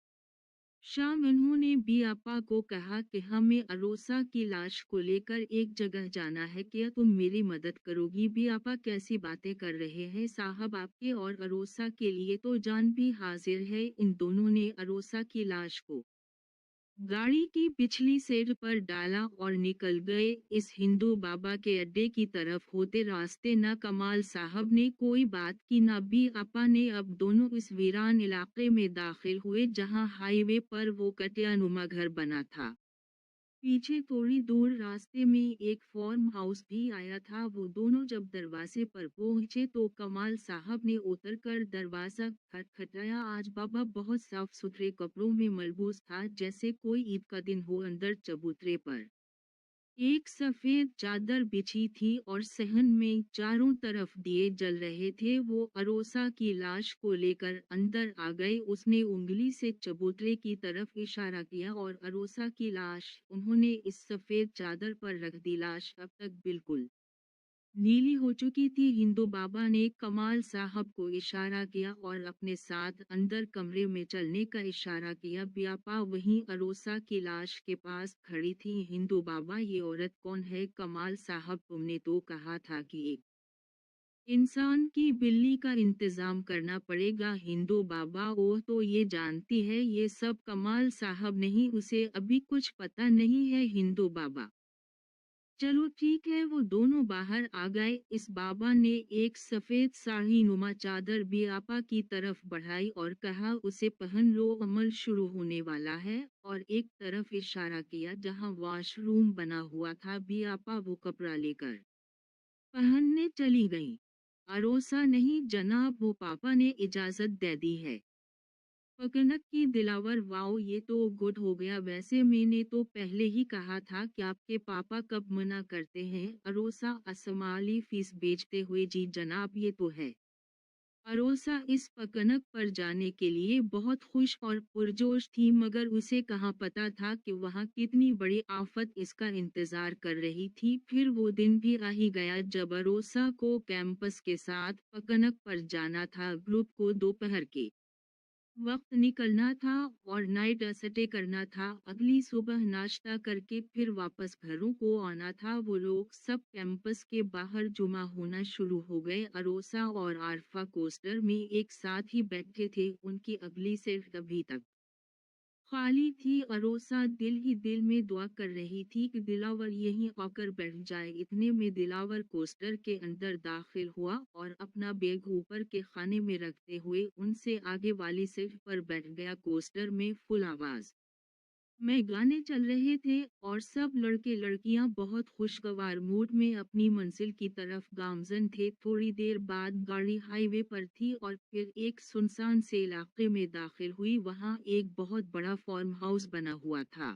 शाम उन्होंने बी आपा को कहा कि हमें अरोसा की लाश को लेकर एक जगह जाना है, क्या तुम मेरी मदद करोगी। बी आपा कैसी बातें कर रहे हैं साहब, आपके और अरोसा के लिए तो जान भी हाजिर है। इन दोनों ने अरोसा की लाश को गाड़ी की पिछली सीट पर डाला और निकल गए इस हिंदू बाबा के अड्डे की तरफ। होते रास्ते न कमाल साहब ने कोई बात की न भी आपा ने। अब दोनों इस वीरान इलाके में दाखिल हुए जहां हाईवे पर वो कटियानुमा घर बना था। पीछे थोड़ी दूर रास्ते में एक फार्म हाउस भी आया था। वो दोनों जब दरवाजे पर पहुंचे तो कमाल साहब ने उतरकर दरवाजा खटखटाया। आज बाबा बहुत साफ सुथरे कपड़ों में मलबूस था, जैसे कोई ईद का दिन हो। अंदर चबूतरे पर एक सफेद चादर बिछी थी और सहन में चारों तरफ दिए जल रहे थे। वो अरोसा की लाश को लेकर अंदर आ गए। उसने उंगली से चबूतरे की तरफ इशारा किया और अरोसा की लाश उन्होंने इस सफेद चादर पर रख दी। लाश अब तक बिल्कुल नीली हो चुकी थी। हिंदू बाबा ने कमाल साहब को इशारा किया और अपने साथ अंदर कमरे में चलने का इशारा किया। ब्यापा वहीं अरोसा की लाश के पास खड़ी थी। हिंदू बाबा, ये औरत कौन है? कमाल साहब, तुमने तो कहा था कि एक इंसान की बिल्ली का इंतजाम करना पड़ेगा। हिंदू बाबा, वो तो ये जानती है ये सब। कमाल साहब, नहीं, उसे अभी कुछ पता नहीं है। हिंदू बाबा, चलो ठीक है। वो दोनों बाहर आ गए। इस बाबा ने एक सफेद साड़ी नुमा चादर बियापा की तरफ बढ़ाई और कहा, उसे पहन लो, अमल शुरू होने वाला है। और एक तरफ इशारा किया जहां वॉशरूम बना हुआ था। बियापा वो कपड़ा लेकर पहनने चली गई। अरोसा, नहीं जनाब, वो पापा ने इजाजत दे दी है। पकनक की दिलावर, वाओ, ये तो गुड हो गया। वैसे मैंने तो पहले ही कहा था कि आपके पापा कब मना करते हैं। अरोसा असमाली फीस बेचते हुए, जी जनाब, ये तो है। अरोसा इस पकनक पर जाने के लिए बहुत खुश और पुरजोश थी, मगर उसे कहाँ पता था कि वहाँ कितनी बड़ी आफत इसका इंतजार कर रही थी। फिर वो दिन भी आ ही गया जब अरोसा को कैंपस के साथ पकनक पर जाना था। ग्रुप को दोपहर के वक्त निकलना था और नाइट स्टे करना था। अगली सुबह नाश्ता करके फिर वापस घरों को आना था। वो लोग सब कैंपस के बाहर जुमा होना शुरू हो गए। अरोसा और आरफा कोस्टर में एक साथ ही बैठे थे। उनकी अगली सीट अभी तक खाली थी। अरोसा दिल ही दिल में दुआ कर रही थी कि दिलावर यहीं आकर बैठ जाए। इतने में दिलावर कोस्टर के अंदर दाखिल हुआ और अपना बैग ऊपर के खाने में रखते हुए उनसे आगे वाली सीट पर बैठ गया। कोस्टर में फुल आवाज में गाने चल रहे थे और सब लड़के लड़कियां बहुत खुशगवार मूड में अपनी मंजिल की तरफ गामजन थे। थोड़ी देर बाद गाड़ी हाईवे पर थी और फिर एक सुनसान से इलाके में दाखिल हुई। वहां एक बहुत बड़ा फार्म हाउस बना हुआ था।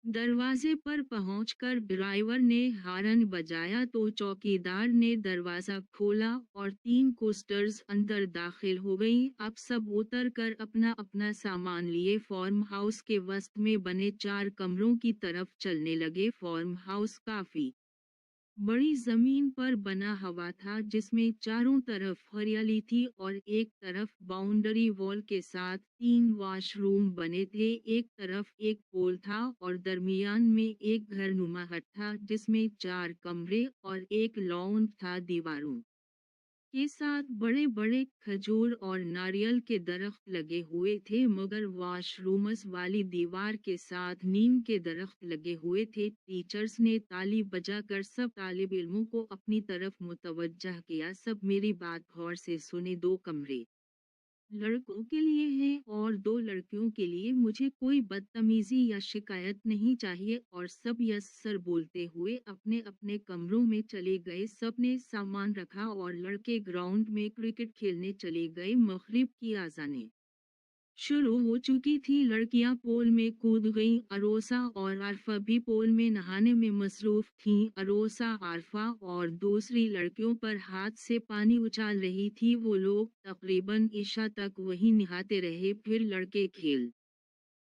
दरवाजे पर पहुंचकर ड्राइवर ने हॉर्न बजाया तो चौकीदार ने दरवाजा खोला और तीन कोस्टर्स अंदर दाखिल हो गईं। अब सब उतर कर अपना अपना सामान लिए फार्म हाउस के वस्त में बने 4 कमरों की तरफ चलने लगे। फार्म हाउस काफी बड़ी जमीन पर बना हुआ था, जिसमें चारों तरफ हरियाली थी और एक तरफ बाउंड्री वॉल के साथ 3 वॉशरूम बने थे। एक तरफ एक पोल था और दरमियान में एक घरनुमा हट था जिसमें 4 कमरे और एक लॉन था। दीवारों के साथ बड़े बड़े खजूर और नारियल के दरख्त लगे हुए थे, मगर वॉशरूम्स वाली दीवार के साथ नीम के दरख्त लगे हुए थे। टीचर्स ने ताली बजाकर सब तालिब इल्मों को अपनी तरफ मुतवज्जह किया। सब मेरी बात गौर से सुने। 2 कमरे लड़कों के लिए हैं और 2 लड़कियों के लिए। मुझे कोई बदतमीजी या शिकायत नहीं चाहिए। और सब यस सर बोलते हुए अपने अपने कमरों में चले गए। सब ने सामान रखा और लड़के ग्राउंड में क्रिकेट खेलने चले गए। मगरिब की आज़ानें शुरू हो चुकी थी। लड़कियां पोल में कूद गईं। अरोसा और आरफा भी पोल में नहाने में मसरूफ थीं। अरोसा आरफा और दूसरी लड़कियों पर हाथ से पानी उछाल रही थी। वो लोग तकरीबन ईशा तक वहीं नहाते रहे। फिर लड़के खेल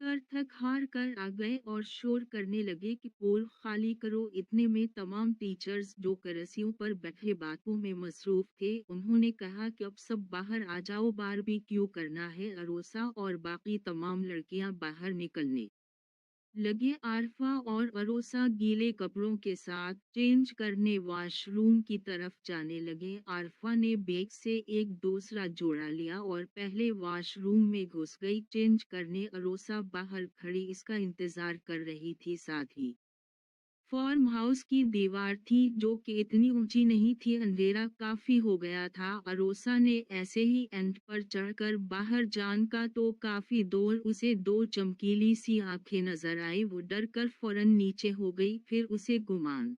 कर थक हार कर आ गए और शोर करने लगे कि पोल खाली करो। इतने में तमाम टीचर्स जो करसियों पर बैठे बातों में मसरूफ थे, उन्होंने कहा कि अब सब बाहर आ जाओ, बारबेक्यू करना है। अरोसा और बाकी तमाम लड़कियां बाहर निकलने लगे। आरफा और अरोसा गीले कपड़ों के साथ चेंज करने वॉशरूम की तरफ जाने लगे। आरफा ने बैग से एक दूसरा जोड़ा लिया और पहले वॉशरूम में घुस गई चेंज करने। अरोसा बाहर खड़ी इसका इंतजार कर रही थी। साथ ही फार्म हाउस की दीवार थी जो कि इतनी ऊंची नहीं थी। अंधेरा काफी हो गया था। अरोसा ने ऐसे ही एंड पर चढ़कर बाहर जान का तो काफी दूर उसे 2 चमकीली सी आंखें नजर आई। वो डर कर फौरन नीचे हो गई। फिर उसे गुमान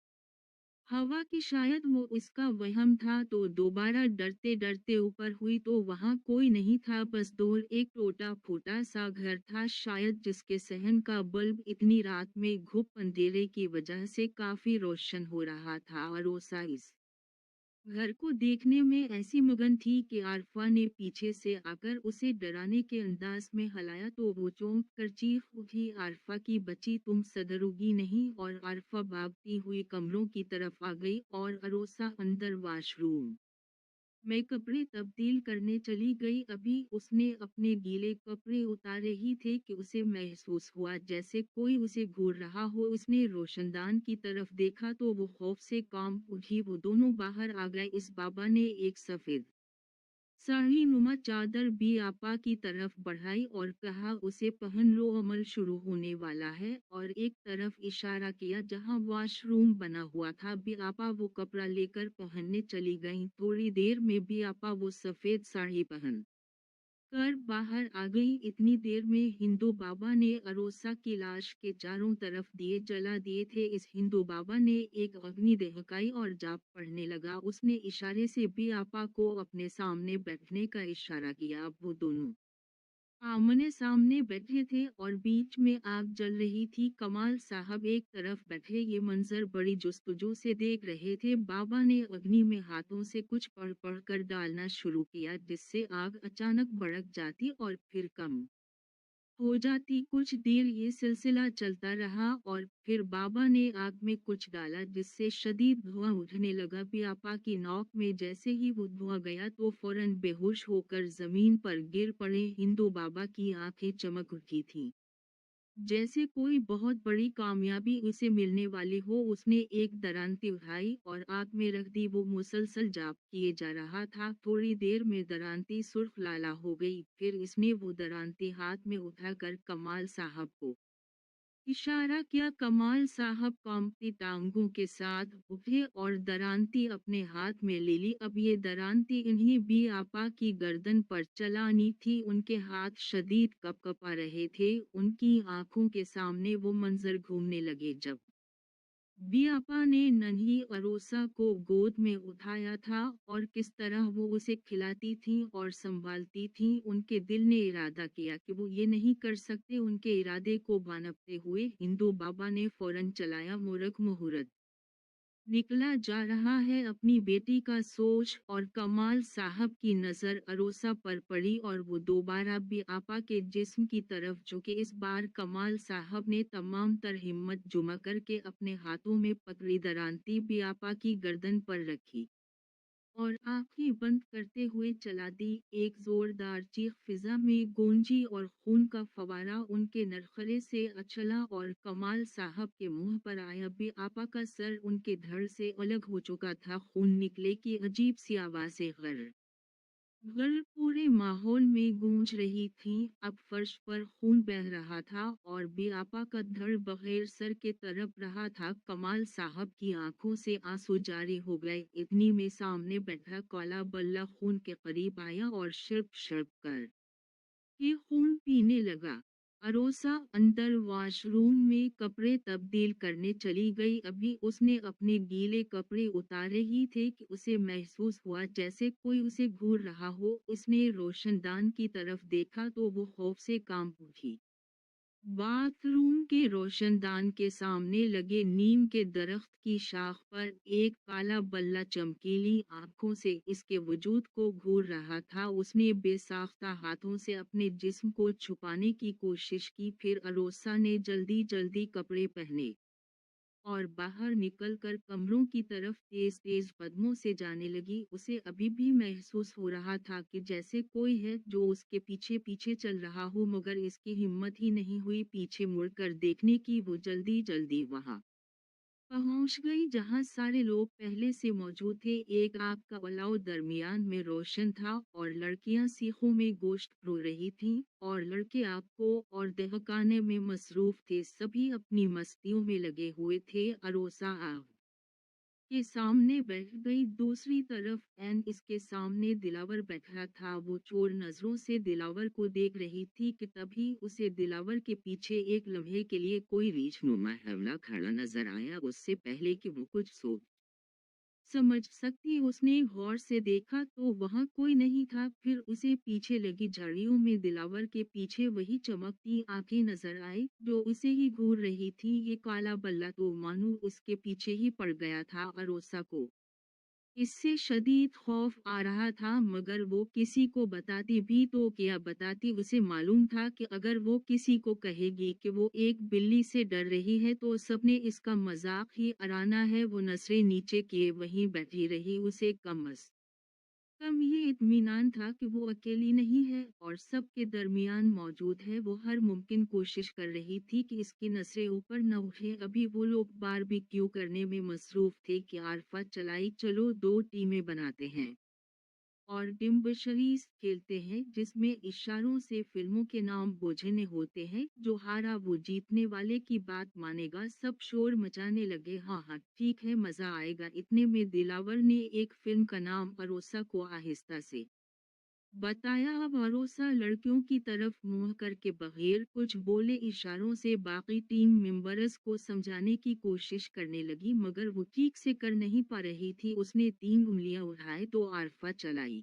हवा की शायद वो उसका वहम था, तो दोबारा डरते डरते ऊपर हुई तो वहां कोई नहीं था। बस दूर एक टूटा फूटा सा घर था, शायद जिसके सहन का बल्ब इतनी रात में घुप अंधेरे की वजह से काफी रोशन हो रहा था। अरोसा इस घर को देखने में ऐसी मगन थी कि आरफा ने पीछे से आकर उसे डराने के अंदाज में हिलाया तो वो चौंक कर चीख उठी, आरफा की बच्ची तुम सदरुगी नहीं। और आरफा भागती हुई कमरों की तरफ आ गई और अरोसा अंदर वॉशरूम मैं कपड़े तब्दील करने चली गई। अभी उसने अपने गीले कपड़े उतारे ही थे कि उसे महसूस हुआ जैसे कोई उसे घूर रहा हो। उसने रोशनदान की तरफ देखा तो वो खौफ से कांप उठी। वो दोनों बाहर आ गए। इस बाबा ने एक सफेद साड़ी नुमा चादर भी आपा की तरफ बढ़ाई और कहा उसे पहन लो, अमल शुरू होने वाला है। और एक तरफ इशारा किया जहां वॉशरूम बना हुआ था। भी आपा वो कपड़ा लेकर पहनने चली गईं। थोड़ी देर में भी आपा वो सफेद साड़ी पहन कर बाहर आ गई। इतनी देर में हिंदू बाबा ने अरोसा की लाश के चारों तरफ दिए जला दिए थे। इस हिंदू बाबा ने एक अग्नि दहकाई और जाप पढ़ने लगा। उसने इशारे से भी आपा को अपने सामने बैठने का इशारा किया। अब वो दोनों आमने सामने बैठे थे और बीच में आग जल रही थी। कमाल साहब एक तरफ बैठे ये मंजर बड़ी जुस्तजू से देख रहे थे। बाबा ने अग्नि में हाथों से कुछ पढ़ पढ़ कर डालना शुरू किया जिससे आग अचानक भड़क जाती और फिर कम हो जाती। कुछ देर ये सिलसिला चलता रहा और फिर बाबा ने आग में कुछ डाला जिससे शदीद धुआं उठने लगा। पियापा की नौक में जैसे ही वो धुआं गया तो फौरन बेहोश होकर जमीन पर गिर पड़े। हिंदू बाबा की आंखें चमक उठी थीं जैसे कोई बहुत बड़ी कामयाबी उसे मिलने वाली हो। उसने एक दरांती उठाई और आग में रख दी। वो मुसलसल जाप किए जा रहा था। थोड़ी देर में दरांती सुर्ख लाला हो गई। फिर इसने वो दरांती हाथ में उठाकर कमाल साहब को इशारा किया। कमाल साहब कांपती टांगों के साथ उठे और दरांती अपने हाथ में ले ली। अब ये दरांती इन्हीं भी आपा की गर्दन पर चलानी थी। उनके हाथ शदीद कपकपा रहे थे। उनकी आंखों के सामने वो मंजर घूमने लगे जब बियापा ने नन्ही अरोसा को गोद में उठाया था और किस तरह वो उसे खिलाती थी और संभालती थी। उनके दिल ने इरादा किया कि वो ये नहीं कर सकते। उनके इरादे को भांपते हुए हिंदू बाबा ने फौरन चलाया मूर्ख मुहूर्त निकला जा रहा है अपनी बेटी का सोच। और कमाल साहब की नज़र अरोसा पर पड़ी और वो दोबारा भी आपा के जिस्म की तरफ झुके। इस बार कमाल साहब ने तमाम तर हिम्मत जुमा करके अपने हाथों में पकड़ी दरांती भी आपा की गर्दन पर रखी और आंखें बंद करते हुए चला दी। एक जोरदार चीख फिजा में गूंजी और खून का फवारा उनके नरखरे से उछला और कमाल साहब के मुंह पर आया। भी आपा का सर उनके धड़ से अलग हो चुका था। खून निकले की अजीब सी आवाजें गर गर पूरे माहौल में गूंज रही थीं। अब फर्श पर खून बह रहा था और बेआपा का धड़ बगैर सर के तरफ रहा था। कमाल साहब की आंखों से आंसू जारी हो गए। इतनी में सामने बैठा काला बल्ला खून के करीब आया और शिर्प शिर्प कर ये खून पीने लगा। अरोसा अंदर वॉशरूम में कपड़े तब्दील करने चली गई। अभी उसने अपने गीले कपड़े उतारे ही थे कि उसे महसूस हुआ जैसे कोई उसे घूर रहा हो। उसने रोशनदान की तरफ देखा तो वो खौफ से कांप उठी। बाथरूम के रोशनदान के सामने लगे नीम के दरख्त की शाख पर एक काला बल्ला चमकीली आंखों से इसके वजूद को घूर रहा था। उसने बेसाख्ता हाथों से अपने जिस्म को छुपाने की कोशिश की। फिर अरोसा ने जल्दी जल्दी कपड़े पहने और बाहर निकलकर कमरों की तरफ तेज तेज कदमों से जाने लगी। उसे अभी भी महसूस हो रहा था कि जैसे कोई है जो उसके पीछे पीछे चल रहा हो, मगर इसकी हिम्मत ही नहीं हुई पीछे मुड़कर देखने की। वो जल्दी जल्दी वहां पहुंच गई जहां सारे लोग पहले से मौजूद थे। एक आग का अलाव दरमियान में रोशन था और लड़कियां सीखों में गोश्त रो रही थीं और लड़के आग को और दहकाने में मसरूफ थे। सभी अपनी मस्तियों में लगे हुए थे। अरोसा आग के सामने बैठ गई। दूसरी तरफ एन इसके सामने दिलावर बैठा था। वो चोर नजरों से दिलावर को देख रही थी कि तभी उसे दिलावर के पीछे एक लम्हे के लिए कोई रीछनुमा हमला खड़ा नजर आया। उससे पहले कि वो कुछ सोच समझ सकती उसने गौर से देखा तो वहां कोई नहीं था। फिर उसे पीछे लगी झाड़ियों में दिलावर के पीछे वही चमकती आंखें नजर आई जो उसे ही घूर रही थी। ये काला बल्ला तो मानो उसके पीछे ही पड़ गया था। अरोसा को इससे शदीद खौफ आ रहा था, मगर वो किसी को बताती भी तो क्या बताती। उसे मालूम था कि अगर वो किसी को कहेगी कि वो एक बिल्ली से डर रही है तो सबने इसका मजाक ही उड़ाना है। वो नसरें नीचे किए वहीं बैठी रही। उसे कम अज़ कम ये इत्मीनान था कि वो अकेली नहीं है और सबके दरमियान मौजूद है। वो हर मुमकिन कोशिश कर रही थी कि इसकी नजरें ऊपर न उठे। अभी वो लोग बारबेक्यू करने में मसरूफ थे कि आरफा चलाई, चलो दो टीमें बनाते हैं और डिम्बशरीज खेलते हैं, जिसमें इशारों से फिल्मों के नाम बोझने होते हैं। जो हारा वो जीतने वाले की बात मानेगा। सब शोर मचाने लगे, हाँ हाँ ठीक है, मजा आएगा। इतने में दिलावर ने एक फिल्म का नाम अरोसा को आहिस्ता से बताया। अब अरोसा लड़कियों की तरफ मुंह करके बगैर कुछ बोले इशारों से बाकी टीम मेंबर्स को समझाने की कोशिश करने लगी, मगर वो ठीक से कर नहीं पा रही थी। उसने 3 उंगलियां उठाए तो आरफा चलाई।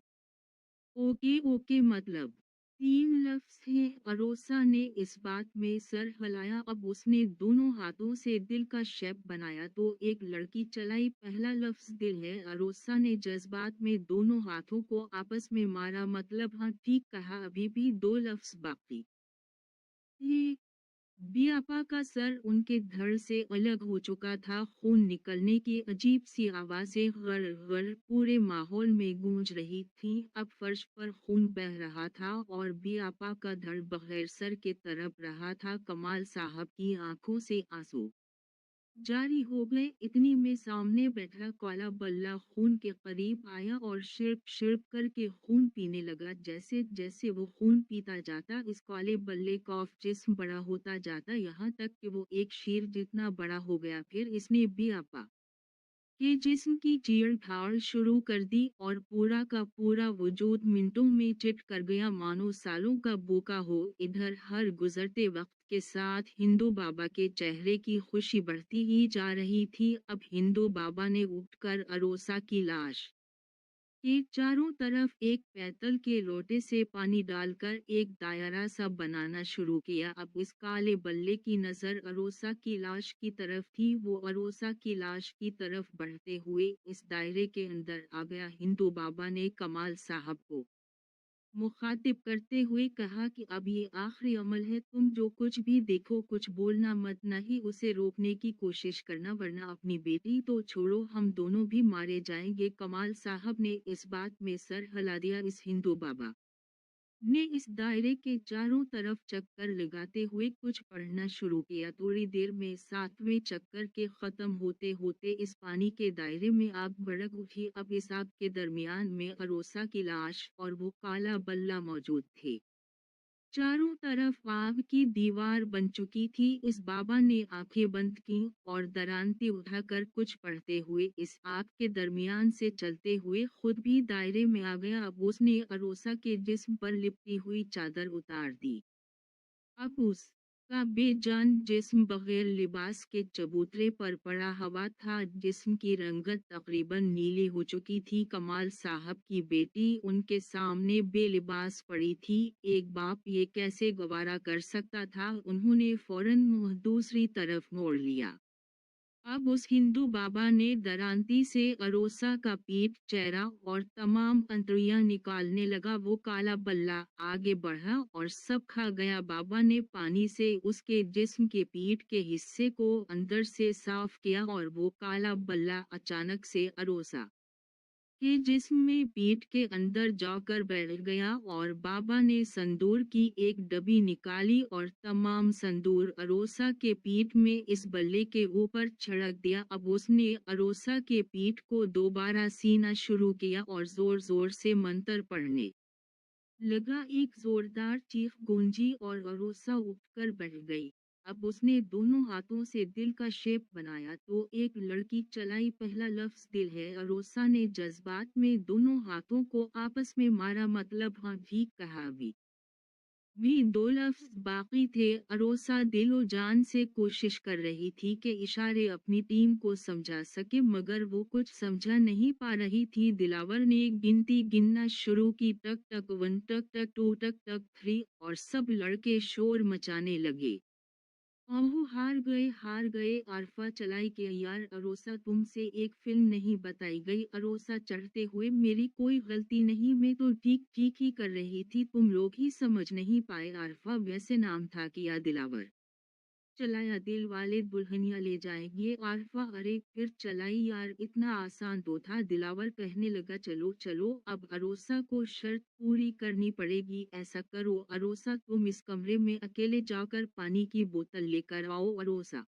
ओके ओके मतलब 3 लफ्ज हैं। अरोसा ने इस बात में सर हिलाया। अब उसने दोनों हाथों से दिल का शेप बनाया तो एक लड़की चलाई। पहला लफ्ज दिल है। अरोसा ने जज्बात में दोनों हाथों को आपस में मारा, मतलब हाँ ठीक कहा, अभी भी 2 लफ्ज बाकी। बियापा का सर उनके धड़ से अलग हो चुका था। खून निकलने की अजीब सी आवाजें गर गर पूरे माहौल में गूंज रही थीं। अब फर्श पर खून बह रहा था और बियापा का धड़ बगैर सर के तरफ रहा था। कमाल साहब की आंखों से आंसू जारी हो गए। इतनी में सामने बैठा काला बल्ला खून के करीब आया और शिर्प शिर्प करके खून पीने लगा। जैसे जैसे वो खून पीता जाता, इस काले बल्ले का जिस्म बड़ा होता जाता, यहाँ तक कि वो एक शेर जितना बड़ा हो गया। फिर इसने भी आपा के जिस्म की चीड़-फाड़ शुरू कर दी और पूरा का पूरा वजूद मिनटों में चिट कर गया, मानो सालों का भूखा हो। इधर हर गुजरते वक्त के साथ हिंदू बाबा के चेहरे की खुशी बढ़ती ही जा रही थी। अब हिंदू बाबा ने उठकर अरोसा की लाश के चारों तरफ एक पैतल के लोटे से पानी डालकर एक दायरा सा बनाना शुरू किया। अब इस काले बल्ले की नजर अरोसा की लाश की तरफ थी। वो अरोसा की लाश की तरफ बढ़ते हुए इस दायरे के अंदर आ गया। हिंदू बाबा ने कमाल साहब को मुखातिब करते हुए कहा कि अब ये आखिरी अमल है, तुम जो कुछ भी देखो कुछ बोलना मत, ना ही उसे रोकने की कोशिश करना, वरना अपनी बेटी तो छोड़ो हम दोनों भी मारे जाएंगे। कमाल साहब ने इस बात में सर हिला दिया। इस हिंदू बाबा ने इस दायरे के चारों तरफ चक्कर लगाते हुए कुछ पढ़ना शुरू किया। थोड़ी देर में 7वें चक्कर के खत्म होते होते इस पानी के दायरे में आग भड़क उठी। अब इस आग के दरमियान में अरोसा की लाश और वो काला बल्ला मौजूद थे। चारों तरफ आग की दीवार बन चुकी थी। इस बाबा ने आंखें बंद की और दरांती उठाकर कुछ पढ़ते हुए इस आग के दरमियान से चलते हुए खुद भी दायरे में आ गया। अब उसने अरोसा के जिस्म पर लिपटी हुई चादर उतार दी। अब उसका बेजान जिस्म बगैर लिबास के चबूतरे पर पड़ा हुआ था। जिस्म की रंगत तकरीबन नीली हो चुकी थी। कमाल साहब की बेटी उनके सामने बेलिबास पड़ी थी। एक बाप ये कैसे गवारा कर सकता था। उन्होंने फौरन मुंह दूसरी तरफ मोड़ लिया। अब उस हिंदू बाबा ने दरांती से अरोसा का पीठ, चेहरा और तमाम अंतड़ियां निकालने लगा। वो काला बल्ला आगे बढ़ा और सब खा गया। बाबा ने पानी से उसके जिस्म के पीठ के हिस्से को अंदर से साफ किया और वो काला बल्ला अचानक से अरोसा के जिस्म में पीठ के अंदर जाकर बैठ गया और बाबा ने संदूर की एक डबी निकाली और तमाम संदूर अरोसा के पीठ में इस बल्ले के ऊपर छिड़क दिया। अब उसने अरोसा के पीठ को दोबारा सीना शुरू किया और जोर जोर से मंत्र पढ़ने लगा। एक जोरदार चीख गूंजी और अरोसा उठकर बैठ गई। अब उसने दोनों हाथों से दिल का शेप बनाया तो एक लड़की चलाई। पहला लफ्ज दिल है। अरोसा ने जज्बात में दोनों हाथों को आपस में मारा, मतलब हाँ ठीक कहा। भी 2 लफ्ज बाकी थे। अरोसा दिलो जान से कोशिश कर रही थी कि इशारे अपनी टीम को समझा सके, मगर वो कुछ समझा नहीं पा रही थी। दिलावर ने गिनती गिनना शुरू की, टक टक 1, टक टक 2, टक टक 3, और सब लड़के शोर मचाने लगे। ओहो हार गए आरफा चलाई के यार अरोसा तुमसे एक फिल्म नहीं बताई गई अरोसा चढ़ते हुए मेरी कोई गलती नहीं मैं तो ठीक ठीक ही कर रही थी तुम लोग ही समझ नहीं पाए आरफा वैसे नाम था किया दिलावर चलाया दिल वाले दुल्हनिया ले जाएंगे आरफा अरे फिर चलाई यार इतना आसान तो था दिलावर कहने लगा चलो चलो अब अरोसा को शर्त पूरी करनी पड़ेगी ऐसा करो अरोसा तुम इस कमरे में अकेले जाकर पानी की बोतल लेकर आओ अरोसा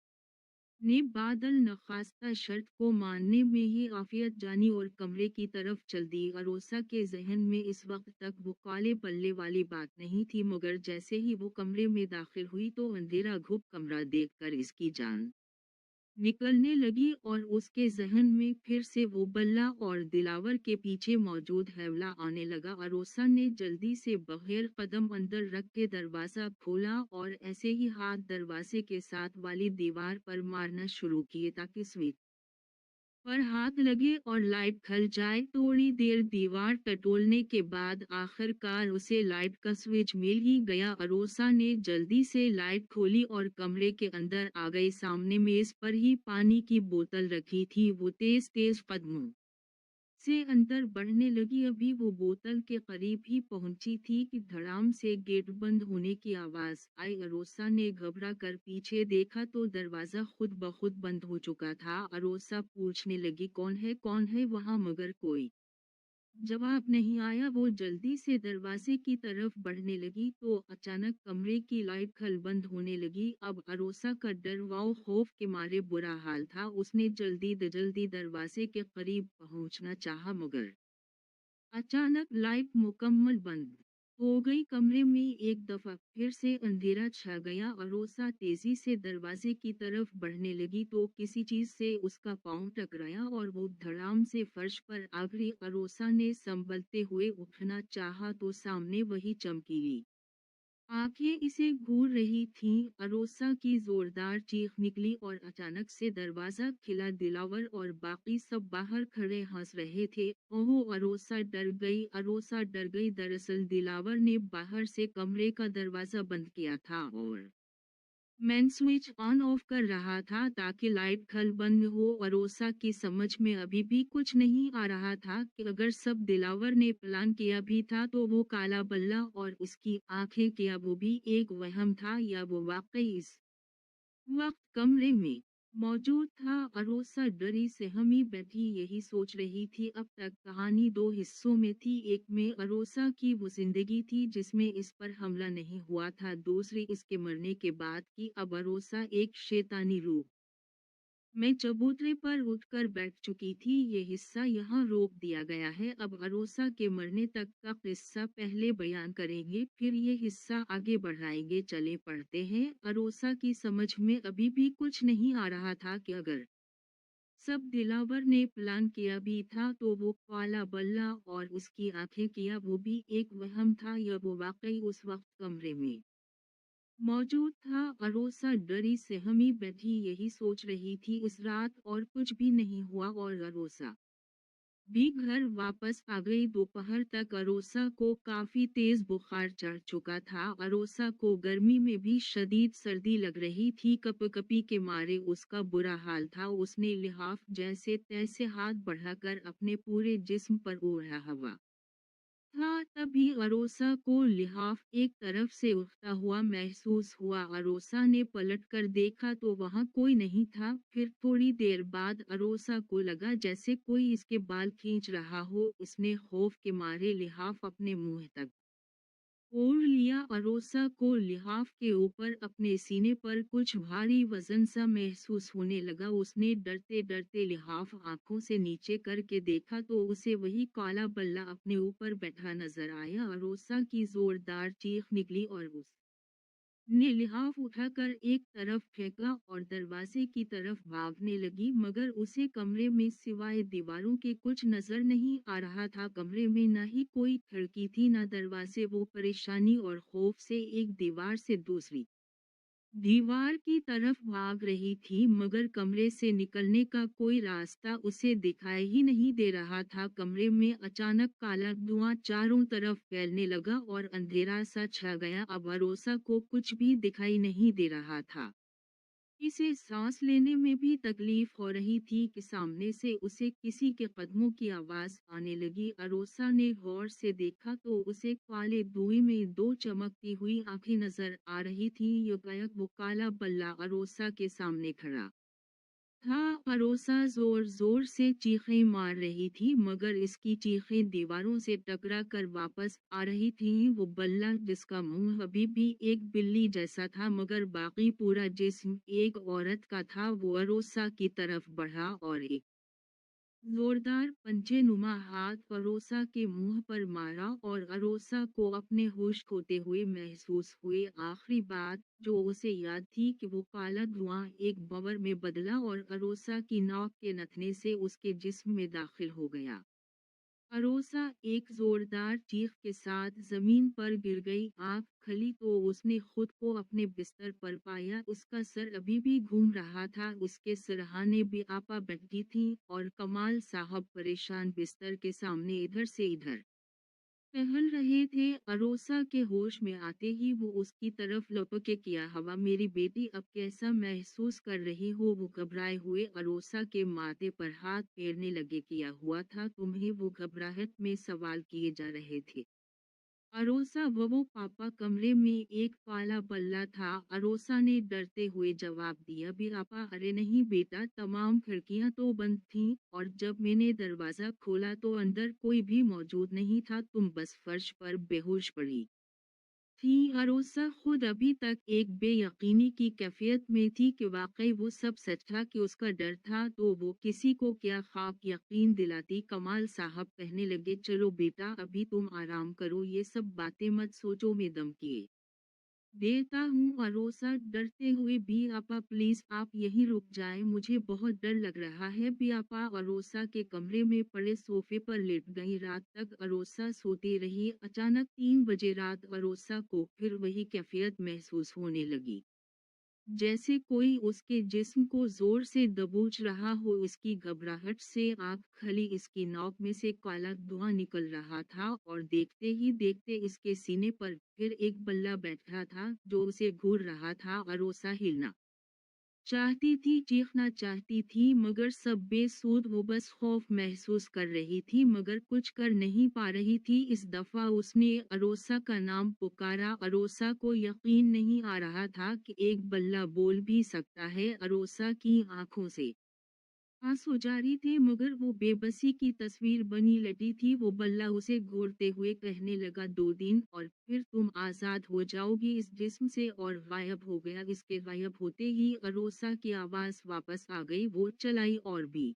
ने बादल नखास्ता शर्त को मानने में ही आफियत जानी और कमरे की तरफ चल दी अरोसा के जहन में इस वक्त तक वो काले पल्ले वाली बात नहीं थी मगर जैसे ही वो कमरे में दाखिल हुई तो अंधेरा घुप कमरा देखकर इसकी जान निकलने लगी और उसके जहन में फिर से वो बल्ला और दिलावर के पीछे मौजूद हैवला आने लगा अरोसा ने जल्दी से बगैर कदम अंदर रख के दरवाजा खोला और ऐसे ही हाथ दरवाजे के साथ वाली दीवार पर मारना शुरू किए ताकि स्विच पर हाथ लगे और लाइट खल जाए थोड़ी देर दीवार टटोलने के बाद आखिरकार उसे लाइट का स्विच मिल ही गया अरोसा ने जल्दी से लाइट खोली और कमरे के अंदर आ गई सामने मेज पर ही पानी की बोतल रखी थी वो तेज तेज कदमों से अंदर बढ़ने लगी अभी वो बोतल के करीब ही पहुंची थी कि धड़ाम से गेट बंद होने की आवाज आई अरोसा ने घबरा कर पीछे देखा तो दरवाजा खुद ब खुद बंद हो चुका था अरोसा पूछने लगी कौन है वहां मगर कोई जवाब नहीं आया वो जल्दी से दरवाजे की तरफ बढ़ने लगी तो अचानक कमरे की लाइट खल बंद होने लगी अब अरोसा का डर व खौफ के मारे बुरा हाल था उसने जल्दी दरवाजे के करीब पहुंचना चाहा मगर अचानक लाइट मुकम्मल बंद हो गई कमरे में एक दफा फिर से अंधेरा छा गया अरोसा तेजी से दरवाजे की तरफ बढ़ने लगी तो किसी चीज से उसका पांव टकराया और वो धड़ाम से फर्श पर आ गिरी अरोसा ने संभलते हुए उठना चाहा तो सामने वही चमकीली आंखें इसे घूर रही थीं अरोसा की जोरदार चीख निकली और अचानक से दरवाजा खिला दिलावर और बाकी सब बाहर खड़े हंस रहे थे ओहो अरोसा डर गई दरअसल दिलावर ने बाहर से कमरे का दरवाजा बंद किया था और मैं स्विच ऑन ऑफ कर रहा था ताकि लाइट खल बंद हो अरोसा की समझ में अभी भी कुछ नहीं आ रहा था कि अगर सब दिलावर ने प्लान किया भी था तो वो काला बल्ला और उसकी आंखें क्या वो भी एक वहम था या वो वाकई इस वक्त कमरे में मौजूद था अरोसा डरी सहमी बैठी यही सोच रही थी अब तक कहानी दो हिस्सों में थी एक में अरोसा की वो जिंदगी थी जिसमें इस पर हमला नहीं हुआ था दूसरी इसके मरने के बाद की अब अरोसा एक शैतानी रूप मैं चबूतरे पर उठकर बैठ चुकी थी ये हिस्सा यहाँ रोक दिया गया है अब अरोसा के मरने तक का किस्सा पहले बयान करेंगे फिर ये हिस्सा आगे बढ़ाएंगे चले पढ़ते हैं अरोसा की समझ में अभी भी कुछ नहीं आ रहा था कि अगर सब दिलावर ने प्लान किया भी था तो वो काला बल्ला और उसकी आंखें किया वो भी एक वहम था या वो वाकई उस वक्त कमरे में मौजूद था अरोसा डरी सहमी बैठी यही सोच रही थी इस रात और कुछ भी नहीं हुआ और अरोसा भी घर वापस आ गई दोपहर तक अरोसा को काफी तेज बुखार चढ़ चुका था अरोसा को गर्मी में भी शदीद सर्दी लग रही थी कपकपी के मारे उसका बुरा हाल था उसने लिहाफ जैसे तैसे हाथ बढ़ाकर अपने पूरे जिस्म पर ओढ़ा हवा था तभी अरोसा को लिहाफ एक तरफ से उठता हुआ महसूस हुआ अरोसा ने पलटकर देखा तो वहां कोई नहीं था फिर थोड़ी देर बाद अरोसा को लगा जैसे कोई इसके बाल खींच रहा हो इसने खौफ के मारे लिहाफ अपने मुंह तक ओढ़ लिया अरोसा को लिहाफ के ऊपर अपने सीने पर कुछ भारी वजन सा महसूस होने लगा उसने डरते डरते लिहाफ आंखों से नीचे करके देखा तो उसे वही काला बल्ला अपने ऊपर बैठा नजर आया अरोसा की जोरदार चीख निकली और उस ने लिहाफ उठाकर एक तरफ फेंका और दरवाजे की तरफ भागने लगी मगर उसे कमरे में सिवाय दीवारों के कुछ नजर नहीं आ रहा था कमरे में न ही कोई खिड़की थी न दरवाजे वो परेशानी और खौफ से एक दीवार से दूसरी दीवार की तरफ भाग रही थी मगर कमरे से निकलने का कोई रास्ता उसे दिखाई ही नहीं दे रहा था कमरे में अचानक काला धुआं चारों तरफ फैलने लगा और अंधेरा सा छा गया अब अरोसा को कुछ भी दिखाई नहीं दे रहा था इसे सांस लेने में भी तकलीफ हो रही थी कि सामने से उसे किसी के कदमों की आवाज आने लगी। अरोसा ने गौर से देखा तो उसे काले धुएं में दो चमकती हुई आंखें नजर आ रही थी। युगायक वो काला बल्ला अरोसा के सामने खड़ा था। अरोसा जोर जोर से चीखें मार रही थी मगर इसकी चीखें दीवारों से टकरा कर वापस आ रही थीं। वो बल्ला जिसका मुंह अभी भी एक बिल्ली जैसा था मगर बाकी पूरा जिस्म एक औरत का था, वो अरोसा की तरफ बढ़ा और एक जोरदार पंजेनुमा हाथ अरोसा के मुंह पर मारा और अरोसा को अपने होश खोते हुए महसूस हुए। आखिरी बात जो उसे याद थी कि वो काला धुआं एक बवर में बदला और अरोसा की नाक के नथने से उसके जिस्म में दाखिल हो गया। अरोसा एक जोरदार चीख के साथ जमीन पर गिर गई। आंख खली तो उसने खुद को अपने बिस्तर पर पाया। उसका सर अभी भी घूम रहा था, उसके सिरहाने भी आपा बैठी थी और कमाल साहब परेशान बिस्तर के सामने इधर से इधर टहल रहे थे। अरोसा के होश में आते ही वो उसकी तरफ लपके, किया हवा मेरी बेटी, अब कैसा महसूस कर रही हो? वो घबराए हुए अरोसा के माथे पर हाथ फेरने लगे। किया हुआ था तुम्हें? वो घबराहट में सवाल किए जा रहे थे। अरोसा वो पापा, कमरे में एक काला बल्ला था। अरोसा ने डरते हुए जवाब दिया। भी आपा? अरे नहीं बेटा, तमाम खिड़कियां तो बंद थीं और जब मैंने दरवाजा खोला तो अंदर कोई भी मौजूद नहीं था, तुम बस फर्श पर बेहोश पड़ी थी। अरोसा खुद अभी तक एक बेयकीनी की कैफियत में थी कि वाकई वो सब सच था कि उसका डर था तो वो किसी को क्या ख्वाब यकीन दिलाती। कमाल साहब कहने लगे, चलो बेटा अभी तुम आराम करो, ये सब बातें मत सोचो, मैं दम किए देता हूँ। अरोसा डरते हुए, भी आपा प्लीज आप यहीं रुक जाएं, मुझे बहुत डर लग रहा है। भी आपा अरोसा के कमरे में पड़े सोफे पर लेट गई। रात तक अरोसा सोती रही। अचानक 3 बजे रात अरोसा को फिर वही कैफियत महसूस होने लगी, जैसे कोई उसके जिस्म को जोर से दबोच रहा हो। इसकी घबराहट से आंख खली, इसकी नाक में से काला धुआं निकल रहा था और देखते ही देखते इसके सीने पर फिर एक बल्ला बैठा था जो उसे घूर रहा था। अरोसा हिलना चाहती थी, चीखना चाहती थी मगर सब बेसुध। वो बस खौफ महसूस कर रही थी मगर कुछ कर नहीं पा रही थी। इस दफा उसने अरोसा का नाम पुकारा। अरोसा को यकीन नहीं आ रहा था कि एक बल्ला बोल भी सकता है। अरोसा की आंखों से आंसू जारी थे मगर वो बेबसी की तस्वीर बनी लटी थी। वो बल्ला उसे घूरते हुए कहने लगा, 2 दिन और फिर तुम आजाद हो जाओगी इस जिस्म से, और गायब हो गया। इसके गायब होते ही अरोसा की आवाज वापस आ गई। वो चलाई और भी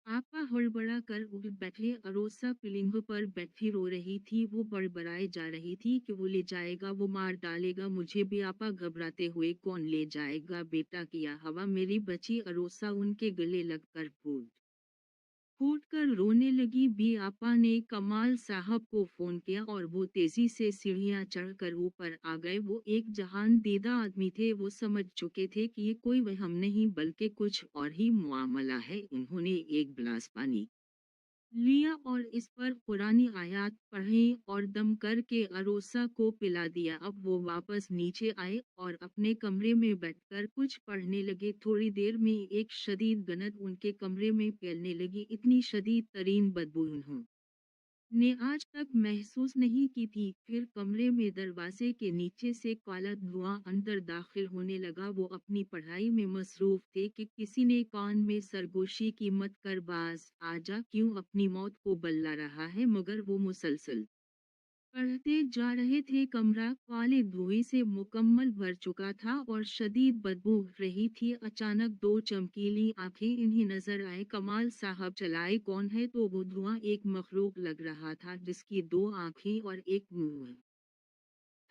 आपा हड़बड़ा कर उठ बैठे। अरोसा पिलिंग पर बैठी रो रही थी। वो बड़बड़ाए जा रही थी कि वो ले जाएगा, वो मार डालेगा मुझे भी। आपा घबराते हुए, कौन ले जाएगा बेटा? किया हवा मेरी बची। अरोसा उनके गले लगकर फूट फूट कर रोने लगी। भी आपा ने कमाल साहब को फोन किया और वो तेजी से सीढ़ियां चढ़कर ऊपर आ गए। वो एक जहान दीदा आदमी थे। वो समझ चुके थे कि ये कोई वहम नहीं बल्कि कुछ और ही मामला है। उन्होंने एक गिलास पानी लिया और इस पर पुरानी आयात पढ़ी और दम करके अरोसा को पिला दिया। अब वो वापस नीचे आए और अपने कमरे में बैठकर कुछ पढ़ने लगे। थोड़ी देर में एक शदीद गंध उनके कमरे में फैलने लगी। इतनी शदीद तरीन बदबू उन्होंने आज तक महसूस नहीं की थी। फिर कमरे में दरवाजे के नीचे से काला धुआं अंदर दाखिल होने लगा। वो अपनी पढ़ाई में मसरूफ थे कि किसी ने कान में सरगोशी की, मत कर बाज आजा, क्यों अपनी मौत को बल्ला रहा है? मगर वो मुसलसल पढ़ते जा रहे थे। कमरा काले धुएं से मुकम्मल भर चुका था और शदीद बदबू उठ रही थी। अचानक दो चमकीली आंखें इन्हें नजर आए। कमाल साहब चलाए, कौन है? तो वो धुआं एक मखलूक लग रहा था जिसकी 2 आंखें और एक मुंह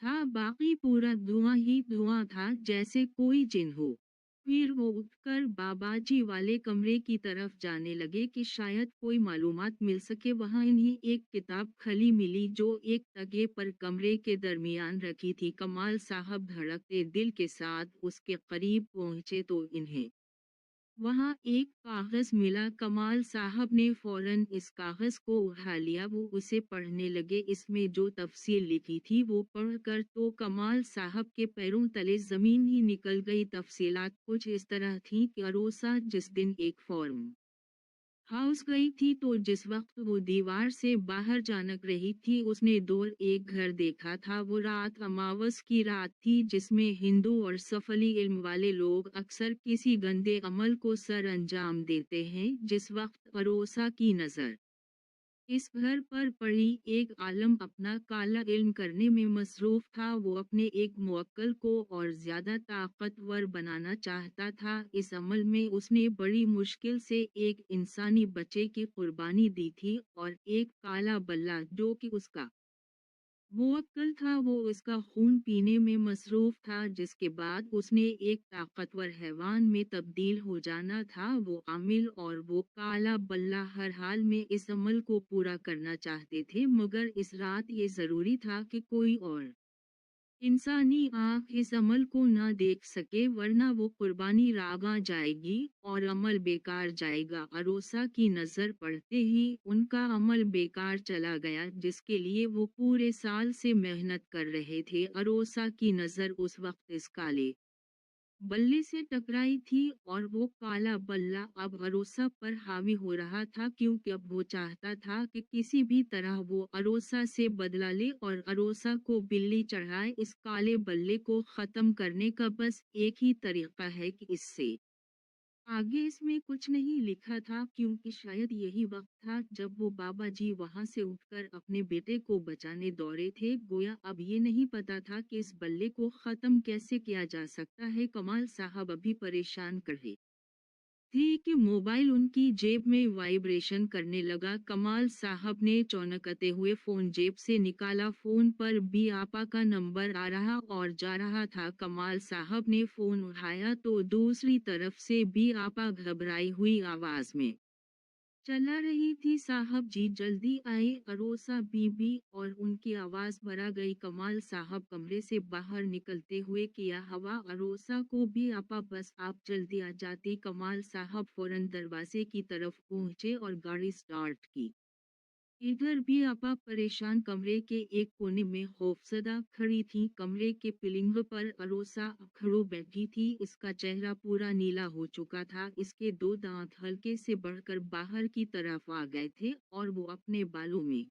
था, बाकी पूरा धुआं ही धुआं था, जैसे कोई जिन हो। फिर वो उठकर बाबाजी वाले कमरे की तरफ जाने लगे कि शायद कोई मालूमात मिल सके। वहां इन्हें एक किताब खली मिली जो एक तगे पर कमरे के दरमियान रखी थी। कमाल साहब धड़कते दिल के साथ उसके करीब पहुंचे तो इन्हें वहाँ एक कागज मिला। कमाल साहब ने फौरन इस कागज को उठा लिया। वो उसे पढ़ने लगे। इसमें जो तफसील लिखी थी वो पढ़कर तो कमाल साहब के पैरों तले जमीन ही निकल गई। तफसीलात कुछ इस तरह थी कि अरोसा जिस दिन एक फॉर्म हाउस गई थी तो जिस वक्त वो दीवार से बाहर जानक रही थी उसने दूर एक घर देखा था। वो रात अमावस की रात थी जिसमें हिंदू और सफली इल्म वाले लोग अक्सर किसी गंदे अमल को सर अंजाम देते हैं। जिस वक्त अरोसा की नज़र इस घर पर पड़ी, एक आलम अपना काला इल्म करने में मसरूफ था। वो अपने एक मुवक्किल को और ज्यादा ताकतवर बनाना चाहता था। इस अमल में उसने बड़ी मुश्किल से एक इंसानी बच्चे की कुर्बानी दी थी और एक काला बल्ला जो कि उसका मुवक्किल था वो उसका खून पीने में मसरूफ था। जिसके बाद उसने एक ताकतवर हैवान में तब्दील हो जाना था। वो आमिल और वो काला बल्ला हर हाल में इस अमल को पूरा करना चाहते थे, मगर इस रात ये ज़रूरी था कि कोई और इंसानी आँख इस अमल को ना देख सके, वरना वो कुर्बानी रागा जाएगी और अमल बेकार जाएगा। अरोसा की नज़र पड़ते ही उनका अमल बेकार चला गया जिसके लिए वो पूरे साल से मेहनत कर रहे थे। अरोसा की नज़र उस वक्त इस काले बल्ले से टकराई थी और वो काला बल्ला अब अरोसा पर हावी हो रहा था, क्योंकि अब वो चाहता था कि किसी भी तरह वो अरोसा से बदला ले और अरोसा को बिल्ली चढ़ाए। इस काले बल्ले को ख़त्म करने का बस एक ही तरीका है कि इससे आगे इसमें कुछ नहीं लिखा था, क्योंकि शायद यही वक्त था जब वो बाबा जी वहां से उठकर अपने बेटे को बचाने दौड़े थे। गोया अब ये नहीं पता था कि इस बल्ले को ख़त्म कैसे किया जा सकता है। कमाल साहब अभी परेशान कर रहे थी कि मोबाइल उनकी जेब में वाइब्रेशन करने लगा। कमाल साहब ने चौंकते हुए फोन जेब से निकाला। फोन पर बी आपा का नंबर आ रहा और जा रहा था। कमाल साहब ने फोन उठाया तो दूसरी तरफ से बी आपा घबराई हुई आवाज में चला रही थी, साहब जी जल्दी आए। अरोसा बीबी और उनकी आवाज भरा गई। कमाल साहब कमरे से बाहर निकलते हुए किया हवा अरोसा को भी आपा बस आप जल्दी आ जाती। कमाल साहब फौरन दरवाजे की तरफ पहुंचे और गाड़ी स्टार्ट की। इधर भी आपा परेशान कमरे के एक कोने में खौफजदा खड़ी थी। कमरे के पिलिंग पर अरोसा अखड़ो बैठी थी। इसका चेहरा पूरा नीला हो चुका था। इसके दो दांत हल्के से बढ़कर बाहर की तरफ आ गए थे और वो अपने बालों में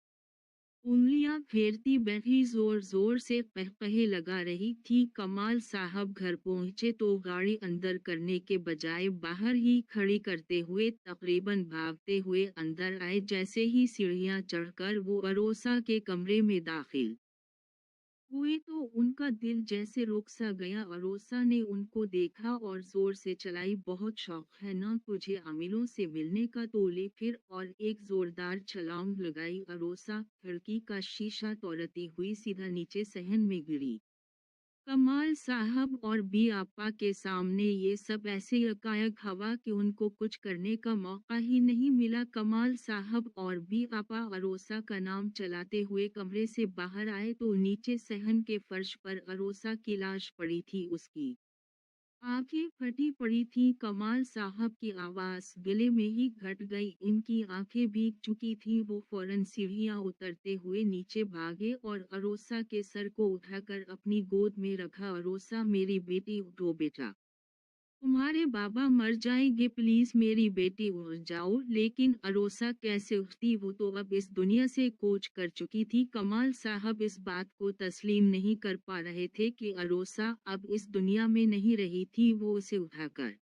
उंगलियां फेरती बैठी जोर जोर से कहे लगा रही थी। कमाल साहब घर पहुंचे तो गाड़ी अंदर करने के बजाय बाहर ही खड़ी करते हुए तकरीबन भागते हुए अंदर आए। जैसे ही सीढ़ियां चढ़कर वो अरोसा के कमरे में दाखिल हुए तो उनका दिल जैसे रुक सा गया। अरोसा ने उनको देखा और जोर से चलाई, बहुत शौक है ना तुझे आमिलों से मिलने का? तोले फिर और एक जोरदार छलांग लगाई। अरोसा खिड़की का शीशा तोड़ती हुई सीधा नीचे सहन में गिरी। कमाल साहब और बी आपा के सामने ये सब ऐसे यकायक हवा कि उनको कुछ करने का मौका ही नहीं मिला। कमाल साहब और बी आपा अरोसा का नाम चलाते हुए कमरे से बाहर आए तो नीचे सहन के फर्श पर अरोसा की लाश पड़ी थी। उसकी आंखें फटी पड़ी थीं। कमाल साहब की आवाज गले में ही घट गई। इनकी आंखें भीग चुकी थीं। वो फौरन सीढ़ियां उतरते हुए नीचे भागे और अरोसा के सर को उठाकर अपनी गोद में रखा। अरोसा मेरी बेटी उठो बेटा, तुम्हारे बाबा मर जाएंगे, प्लीज मेरी बेटी उठ जाओ। लेकिन अरोसा कैसे उठती? वो तो अब इस दुनिया से कूच कर चुकी थी। कमाल साहब इस बात को तस्लीम नहीं कर पा रहे थे कि अरोसा अब इस दुनिया में नहीं रही थी। वो उसे उठाकर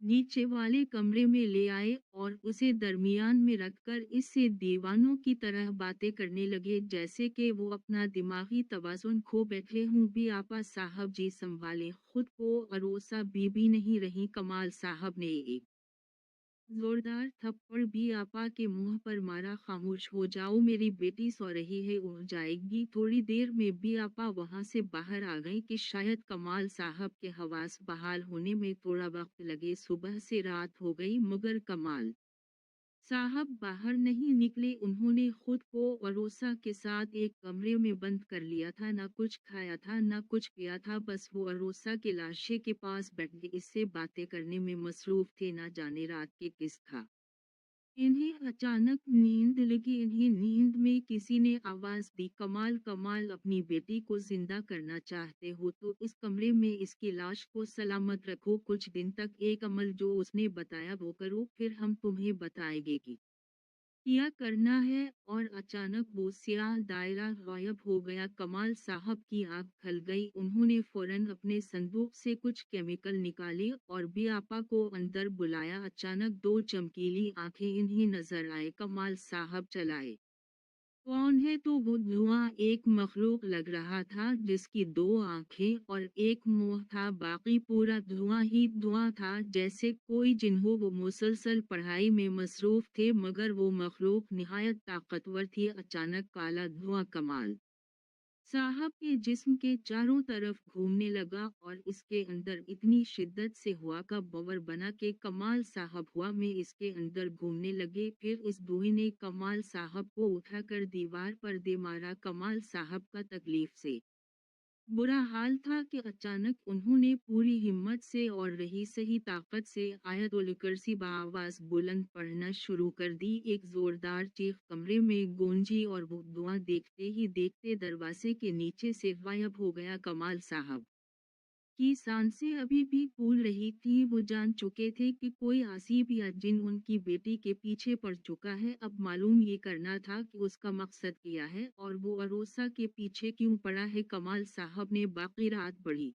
नीचे वाले कमरे में ले आए और उसे दरमियान में रखकर इससे दीवानों की तरह बातें करने लगे, जैसे कि वो अपना दिमागी तवाज़ुन खो बैठे हों। भी आपा साहब जी संभाले खुद को, अरोसा बीबी नहीं रही। कमाल साहब ने एक जोरदार थप्पड़ भी आपा के मुंह पर मारा। खामोश हो जाओ, मेरी बेटी सो रही है, उठ जाएगी। थोड़ी देर में भी आपा वहां से बाहर आ गई कि शायद कमाल साहब के हवास बहाल होने में थोड़ा वक्त लगे। सुबह से रात हो गई मगर कमाल साहब बाहर नहीं निकले। उन्होंने खुद को अरोसा के साथ एक कमरे में बंद कर लिया था। ना कुछ खाया था, ना कुछ पिया था। बस वो अरोसा के लाशे के पास बैठ के इससे बातें करने में मसरूफ थे। ना जाने रात के किस था। इन्हें अचानक नींद लगी। इन्हें नींद में किसी ने आवाज दी, कमाल कमाल, अपनी बेटी को जिंदा करना चाहते हो तो इस कमरे में इसकी लाश को सलामत रखो। कुछ दिन तक एक अमल जो उसने बताया वो करो, फिर हम तुम्हें बताएंगे कि क्या करना है। और अचानक वो स्याह दायरा गायब हो गया। कमाल साहब की आंख खल गई। उन्होंने फौरन अपने संदूक से कुछ केमिकल निकाले और बियापा को अंदर बुलाया। अचानक दो चमकीली आंखें इन्हें नजर आए। कमाल साहब चलाए, कौन है? तो वो धुआं एक मखलूक लग रहा था जिसकी दो आंखें और एक मुंह था। बाकी पूरा धुआं ही धुआं था, जैसे कोई जिन्हों वो मुसलसल पढ़ाई में मसरूफ थे, मगर वो मखलूक निहायत ताकतवर थी। अचानक काला धुआं कमाल साहब के जिस्म के चारों तरफ घूमने लगा और इसके अंदर इतनी शिद्दत से हुआ का बवर बना कि कमाल साहब हुआ में इसके अंदर घूमने लगे। फिर इस धुएं ने कमाल साहब को उठाकर दीवार पर दे मारा। कमाल साहब का तकलीफ से बुरा हाल था कि अचानक उन्होंने पूरी हिम्मत से और रही सही ताकत से आयतुल कुर्सी बआवाज बुलंद पढ़ना शुरू कर दी। एक जोरदार चीख कमरे में गूंजी और वो धुआं देखते ही देखते दरवाजे के नीचे से गायब हो गया। कमाल साहब की सांसें अभी भी फूल रही थी। वो जान चुके थे कि कोई आसिफ या जिन उनकी बेटी के पीछे पड़ चुका है। अब मालूम ये करना था कि उसका मकसद क्या है और वो अरोसा के पीछे क्यों पड़ा है। कमाल साहब ने बाकी रात पढ़ी,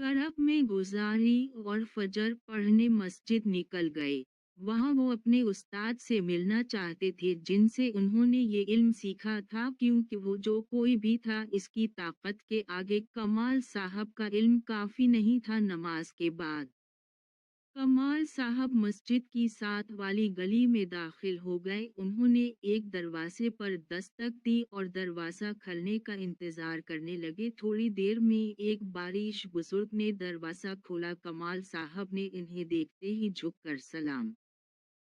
करब में गुजारी और फजर पढ़ने मस्जिद निकल गए। वहां वो अपने उस्ताद से मिलना चाहते थे जिनसे उन्होंने ये इल्म सीखा था, क्योंकि वो जो कोई भी था इसकी ताकत के आगे कमाल साहब का इल्म काफी नहीं था। नमाज के बाद कमाल साहब मस्जिद की साथ वाली गली में दाखिल हो गए। उन्होंने एक दरवाजे पर दस्तक दी और दरवाजा खुलने का इंतजार करने लगे। थोड़ी देर में एक बारिश बुजुर्ग ने दरवाजा खोला। कमाल साहब ने इन्हें देखते ही झुककर सलाम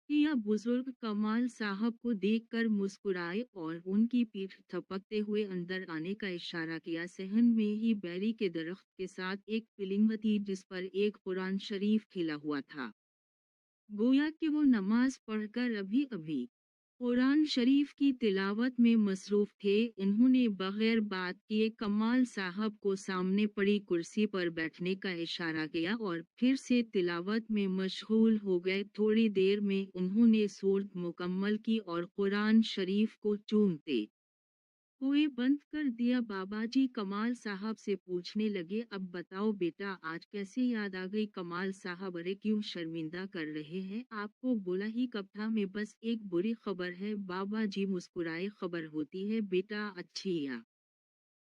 किया। बुजुर्ग कमाल साहब को देखकर मुस्कुराए और उनकी पीठ थपकते हुए अंदर आने का इशारा किया। सहन में ही बैरी के दरख्त के साथ एक पिलिंग थी जिस पर एक कुरान शरीफ खिला हुआ था। गोया कि वो नमाज पढ़कर अभी अभी कुरान शरीफ की तिलावत में मसरूफ थे। इन्होंने बगैर बात किए कमाल साहब को सामने पड़ी कुर्सी पर बैठने का इशारा किया और फिर से तिलावत में मशगूल हो गए। थोड़ी देर में उन्होंने सूरत मुकम्मल की और कुरान शरीफ को चूमते हुए बंद कर दिया। बाबाजी कमाल साहब से पूछने लगे, अब बताओ बेटा, आज कैसे याद आ गई? कमाल साहब, अरे क्यों शर्मिंदा कर रहे हैं? आपको बोला ही कब था, मैं बस एक बुरी खबर है। बाबाजी मुस्कुराए, खबर होती है बेटा, अच्छी या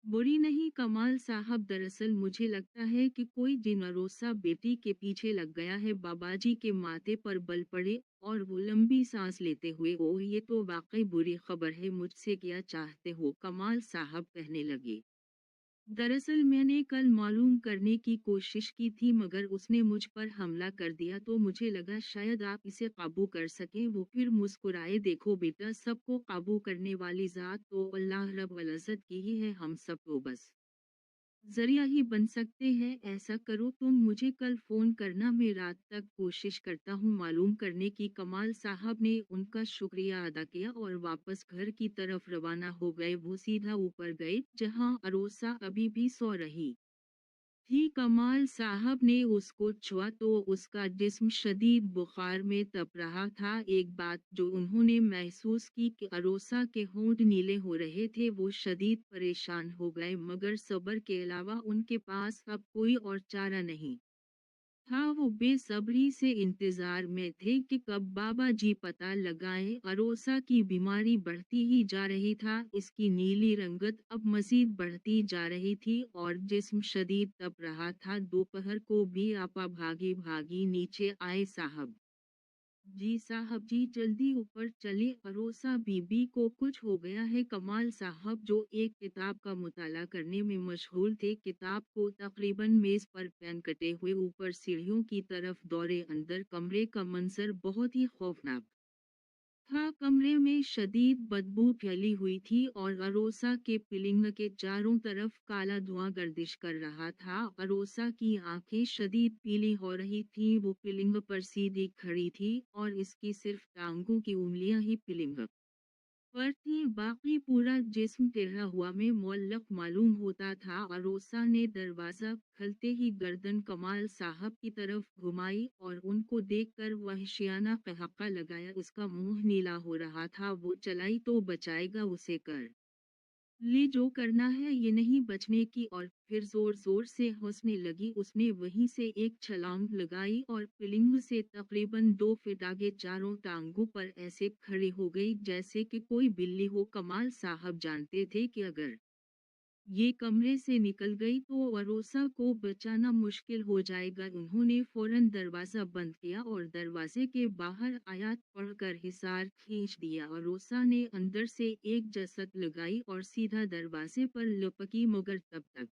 बुरी नहीं। कमाल साहब, दरअसल मुझे लगता है कि कोई जिनरोसा बेटी के पीछे लग गया है। बाबाजी के माथे पर बल पड़े और वो लंबी सांस लेते हुए, ओह ये तो वाकई बुरी खबर है, मुझसे क्या चाहते हो? कमाल साहब कहने लगे, दरअसल मैंने कल मालूम करने की कोशिश की थी मगर उसने मुझ पर हमला कर दिया, तो मुझे लगा शायद आप इसे काबू कर सकें। वो फिर मुस्कुराए, देखो बेटा, सबको काबू करने वाली जात तो अल्लाह रब्बुल इज्जत की ही है, हम सब तो बस जरिया ही बन सकते हैं। ऐसा करो, तुम मुझे कल फोन करना, मैं रात तक कोशिश करता हूँ मालूम करने की। कमाल साहब ने उनका शुक्रिया अदा किया और वापस घर की तरफ रवाना हो गए। वो सीधा ऊपर गए जहाँ अरोसा अभी भी सो रही थी। कमाल साहब ने उसको छुआ तो उसका जिस्म शदीद बुखार में तप रहा था। एक बात जो उन्होंने महसूस की कि अरोसा के होंठ नीले हो रहे थे। वो शदीद परेशान हो गए, मगर सब्र के अलावा उनके पास अब कोई और चारा नहीं था। वो बेसब्री से इंतजार में थे कि कब बाबा जी पता लगाएं। अरोसा की बीमारी बढ़ती ही जा रही था। इसकी नीली रंगत अब मजीद बढ़ती जा रही थी और जिस्म शदीद तप रहा था। दोपहर को भी आपा भागी भागी नीचे आए, साहब जी, साहब जी, जल्दी ऊपर चले, अरोसा बीबी को कुछ हो गया है। कमाल साहब, जो एक किताब का मुताला करने में मशगूल थे, किताब को तकरीबन मेज पर पेन कटे हुए ऊपर सीढ़ियों की तरफ दौड़े। अंदर कमरे का मंजर बहुत ही खौफनाक था। कमरे में शदीद बदबू फैली हुई थी और अरोसा के पिलिंग के चारों तरफ काला धुआं गर्दिश कर रहा था। अरोसा की आंखें शदीद पीली हो रही थी। वो पिलिंग पर सीधी खड़ी थी और इसकी सिर्फ टांगों की उंगलियां ही पिलिंग पर थी, बाकी पूरा जिस्म टेढ़ा हुआ में मुअल्लक मालूम होता था। अरोसा ने दरवाज़ा खुलते ही गर्दन कमाल साहब की तरफ घुमाई और उनको देखकर वहशियाना ठहाका लगाया। उसका मुंह नीला हो रहा था। वो चलाई तो बचाएगा उसे कर ले जो करना है, ये नहीं बचने की। और फिर जोर जोर से हंसने लगी। उसने वहीं से एक छलांग लगाई और पिलिंग से तकरीबन 2 फीट आगे चारों टांगों पर ऐसे खड़ी हो गई जैसे कि कोई बिल्ली हो। कमाल साहब जानते थे कि अगर ये कमरे से निकल गई तो अरोसा को बचाना मुश्किल हो जाएगा। उन्होंने फौरन दरवाज़ा बंद किया और दरवाजे के बाहर आयत पढ़कर हिसार खींच दिया। अरोसा ने अंदर से एक जसत लगाई और सीधा दरवाजे पर लपकी, मगर तब तक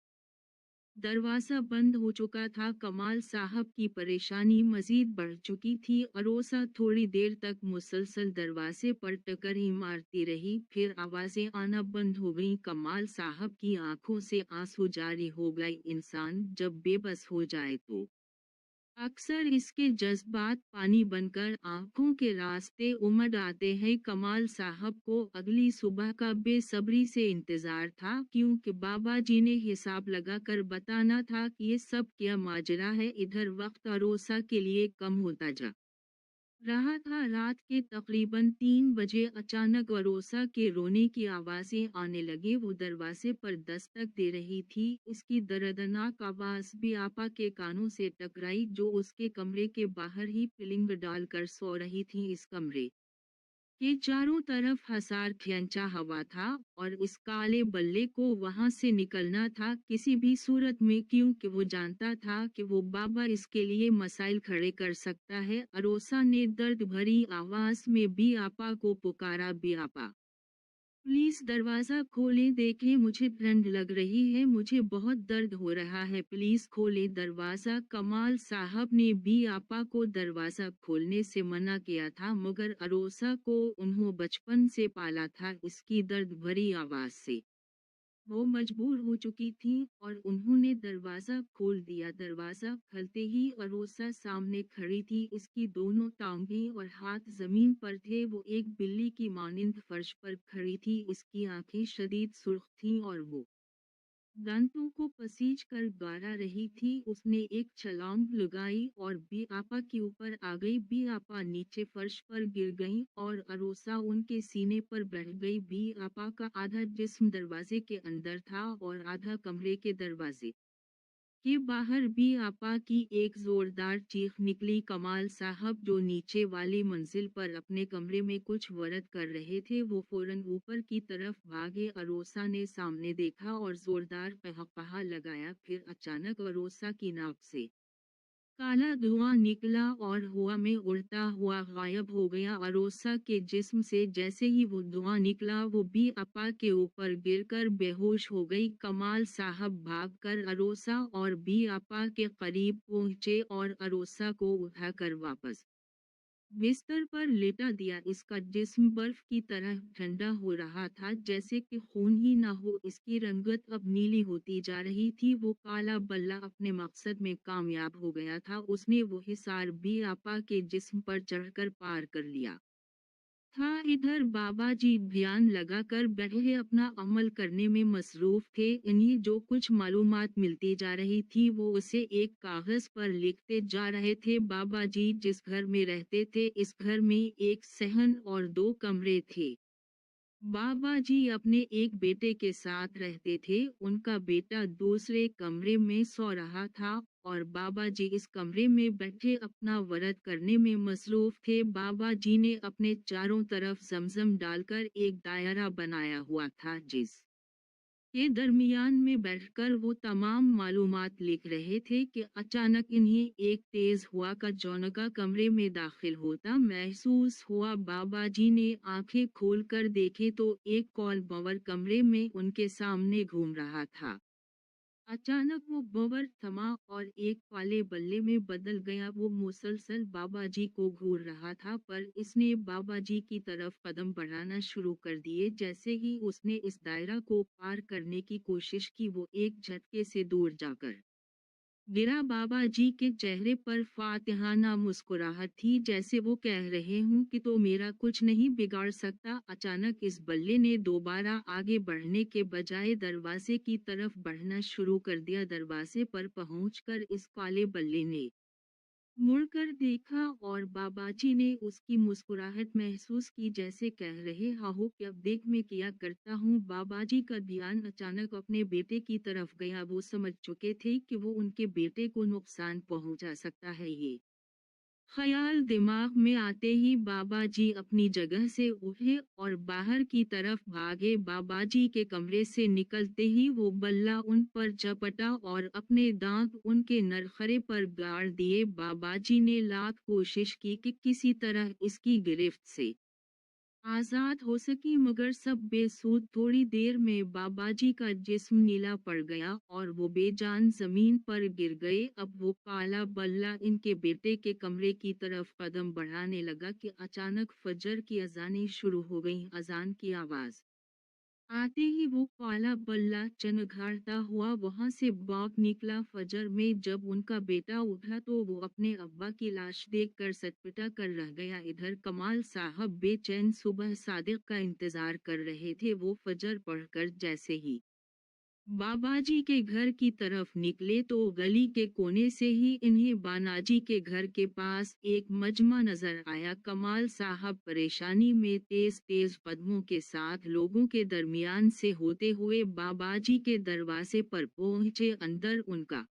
दरवाज़ा बंद हो चुका था। कमाल साहब की परेशानी मजीद बढ़ चुकी थी। अरोसा थोड़ी देर तक मुसलसल दरवाजे पर टक्कर ही मारती रही, फिर आवाज़ें आना बंद हो गईं। कमाल साहब की आंखों से आंसू जारी हो गए। इंसान जब बेबस हो जाए तो अक्सर इसके जज्बात पानी बनकर आंखों के रास्ते उमड़ आते हैं। कमाल साहब को अगली सुबह का बेसब्री से इंतजार था, क्योंकि बाबा जी ने हिसाब लगाकर बताना था कि ये सब क्या माजरा है। इधर वक्त अरोसा के लिए कम होता जा रहा था। रात के तकरीबन 3 बजे अचानक अरोसा के रोने की आवाज़ें आने लगी। वो दरवाजे पर दस्तक दे रही थी। उसकी दर्दनाक आवाज़ भी आपा के कानों से टकराई, जो उसके कमरे के बाहर ही पिलिंग डालकर सो रही थी। इस कमरे के चारों तरफ हसार खिंचा हवा था और इस काले बल्ले को वहां से निकलना था किसी भी सूरत में, क्योंकि वो जानता था कि वो बाबा इसके लिए मसाइल खड़े कर सकता है। अरोसा ने दर्द भरी आवाज में भी आपा को पुकारा, भी आपा प्लीज दरवाजा खोलें, देखें मुझे ठंड लग रही है, मुझे बहुत दर्द हो रहा है, प्लीज खोलें दरवाजा। कमाल साहब ने भी आपा को दरवाजा खोलने से मना किया था, मगर अरोसा को उन्हों बचपन से पाला था। इसकी दर्द भरी आवाज से वो मजबूर हो चुकी थी और उन्होंने दरवाज़ा खोल दिया। दरवाज़ा खुलते ही अरोसा सामने खड़ी थी। इसकी दोनों टांगें और हाथ जमीन पर थे। वो एक बिल्ली की मानिंद फर्श पर खड़ी थी। इसकी आंखें शदीद सुर्ख थीं और वो दांतों को पसीज कर गारा रही थी। उसने एक छलांग लगाई और बी आपा के ऊपर आ गई। बी आपा नीचे फर्श पर गिर गई और अरोसा उनके सीने पर बैठ गई। बी आपा का आधा जिस्म दरवाजे के अंदर था और आधा कमरे के दरवाजे के बाहर। भी आपा की एक जोरदार चीख निकली। कमाल साहब, जो नीचे वाली मंजिल पर अपने कमरे में कुछ वर्क कर रहे थे, वो फौरन ऊपर की तरफ भागे। अरोसा ने सामने देखा और जोरदार कहा लगाया। फिर अचानक अरोसा की नाक से काला धुआं निकला और हवा में उड़ता हुआ गायब हो गया। अरोसा के जिस्म से जैसे ही वो धुआं निकला, वो भी आपा के ऊपर गिरकर बेहोश हो गई। कमाल साहब भागकर अरोसा और भी आपा के करीब पहुंचे और अरोसा को उठाकर वापस बिस्तर पर लेटा दिया। इसका जिस्म बर्फ की तरह ठंडा हो रहा था, जैसे कि खून ही ना हो। इसकी रंगत अब नीली होती जा रही थी। वो काला बल्ला अपने मकसद में कामयाब हो गया था। उसने वो हिसार भी आपा के जिस्म पर चढ़कर पार कर लिया था। इधर बाबा जी ध्यान लगाकर बैठे अपना अमल करने में मसरूफ थे। इन्हें जो कुछ मालूमात मिलती जा रही थी, वो उसे एक कागज पर लिखते जा रहे थे। बाबा जी जिस घर में रहते थे, इस घर में एक सहन और 2 कमरे थे। बाबा जी अपने एक बेटे के साथ रहते थे। उनका बेटा दूसरे कमरे में सो रहा था और बाबा जी इस कमरे में बैठे अपना व्रत करने में मसरूफ थे। बाबा जी ने अपने चारों तरफ जमजम डालकर एक दायरा बनाया हुआ था, जिस के दरमियान में बैठकर वो तमाम मालूमात लिख रहे थे कि अचानक इन्हें एक तेज हुआ का झोंका कमरे में दाखिल होता महसूस हुआ। बाबा जी ने आंखें खोलकर देखे तो एक कॉल बवर कमरे में उनके सामने घूम रहा था। अचानक वो भंवर थमा और एक काले बल्ले में बदल गया। वो मुसलसल बाबा जी को घूर रहा था, पर इसने बाबा जी की तरफ कदम बढ़ाना शुरू कर दिए। जैसे ही उसने इस दायरा को पार करने की कोशिश की, वो एक झटके से दूर जाकर गिरा। बाबा जी के चेहरे पर फातिहाना मुस्कुराहट थी, जैसे वो कह रहे हूँ कि तो मेरा कुछ नहीं बिगाड़ सकता। अचानक इस बल्ले ने दोबारा आगे बढ़ने के बजाय दरवाजे की तरफ बढ़ना शुरू कर दिया। दरवाजे पर पहुंचकर इस काले बल्ले ने मुड़कर देखा और बाबाजी ने उसकी मुस्कुराहट महसूस की, जैसे कह रहे हो कि अब देख मैं क्या करता हूँ। बाबाजी का ध्यान अचानक अपने बेटे की तरफ गया। वो समझ चुके थे कि वो उनके बेटे को नुकसान पहुंचा सकता है। ये ख्याल दिमाग में आते ही बाबा जी अपनी जगह से उठे और बाहर की तरफ भागे। बाबा जी के कमरे से निकलते ही वो बल्ला उन पर झपटा और अपने दांत उनके नरखरे पर गाड़ दिए। बाबा जी ने लाख कोशिश की कि किसी तरह इसकी गिरफ्त से आजाद हो सकी, मगर सब बेसुध। थोड़ी देर में बाबाजी का जिस्म नीला पड़ गया और वो बेजान जमीन पर गिर गए। अब वो काला बल्ला इनके बेटे के कमरे की तरफ कदम बढ़ाने लगा कि अचानक फजर की अजानें शुरू हो गईं। अजान की आवाज आते ही वो काला बल्ला चनघाड़ता हुआ वहां से भाग निकला। फजर में जब उनका बेटा उठा तो वो अपने अब्बा की लाश देखकर सटपटा कर रह गया। इधर कमाल साहब बेचैन सुबह सादिक का इंतजार कर रहे थे। वो फजर पढ़कर जैसे ही बाबाजी के घर की तरफ निकले तो गली के कोने से ही इन्हें बानाजी के घर के पास एक मजमा नजर आया। कमाल साहब परेशानी में तेज तेज कदमों के साथ लोगों के दरमियान से होते हुए बाबाजी के दरवाजे पर पहुंचे। अंदर उनका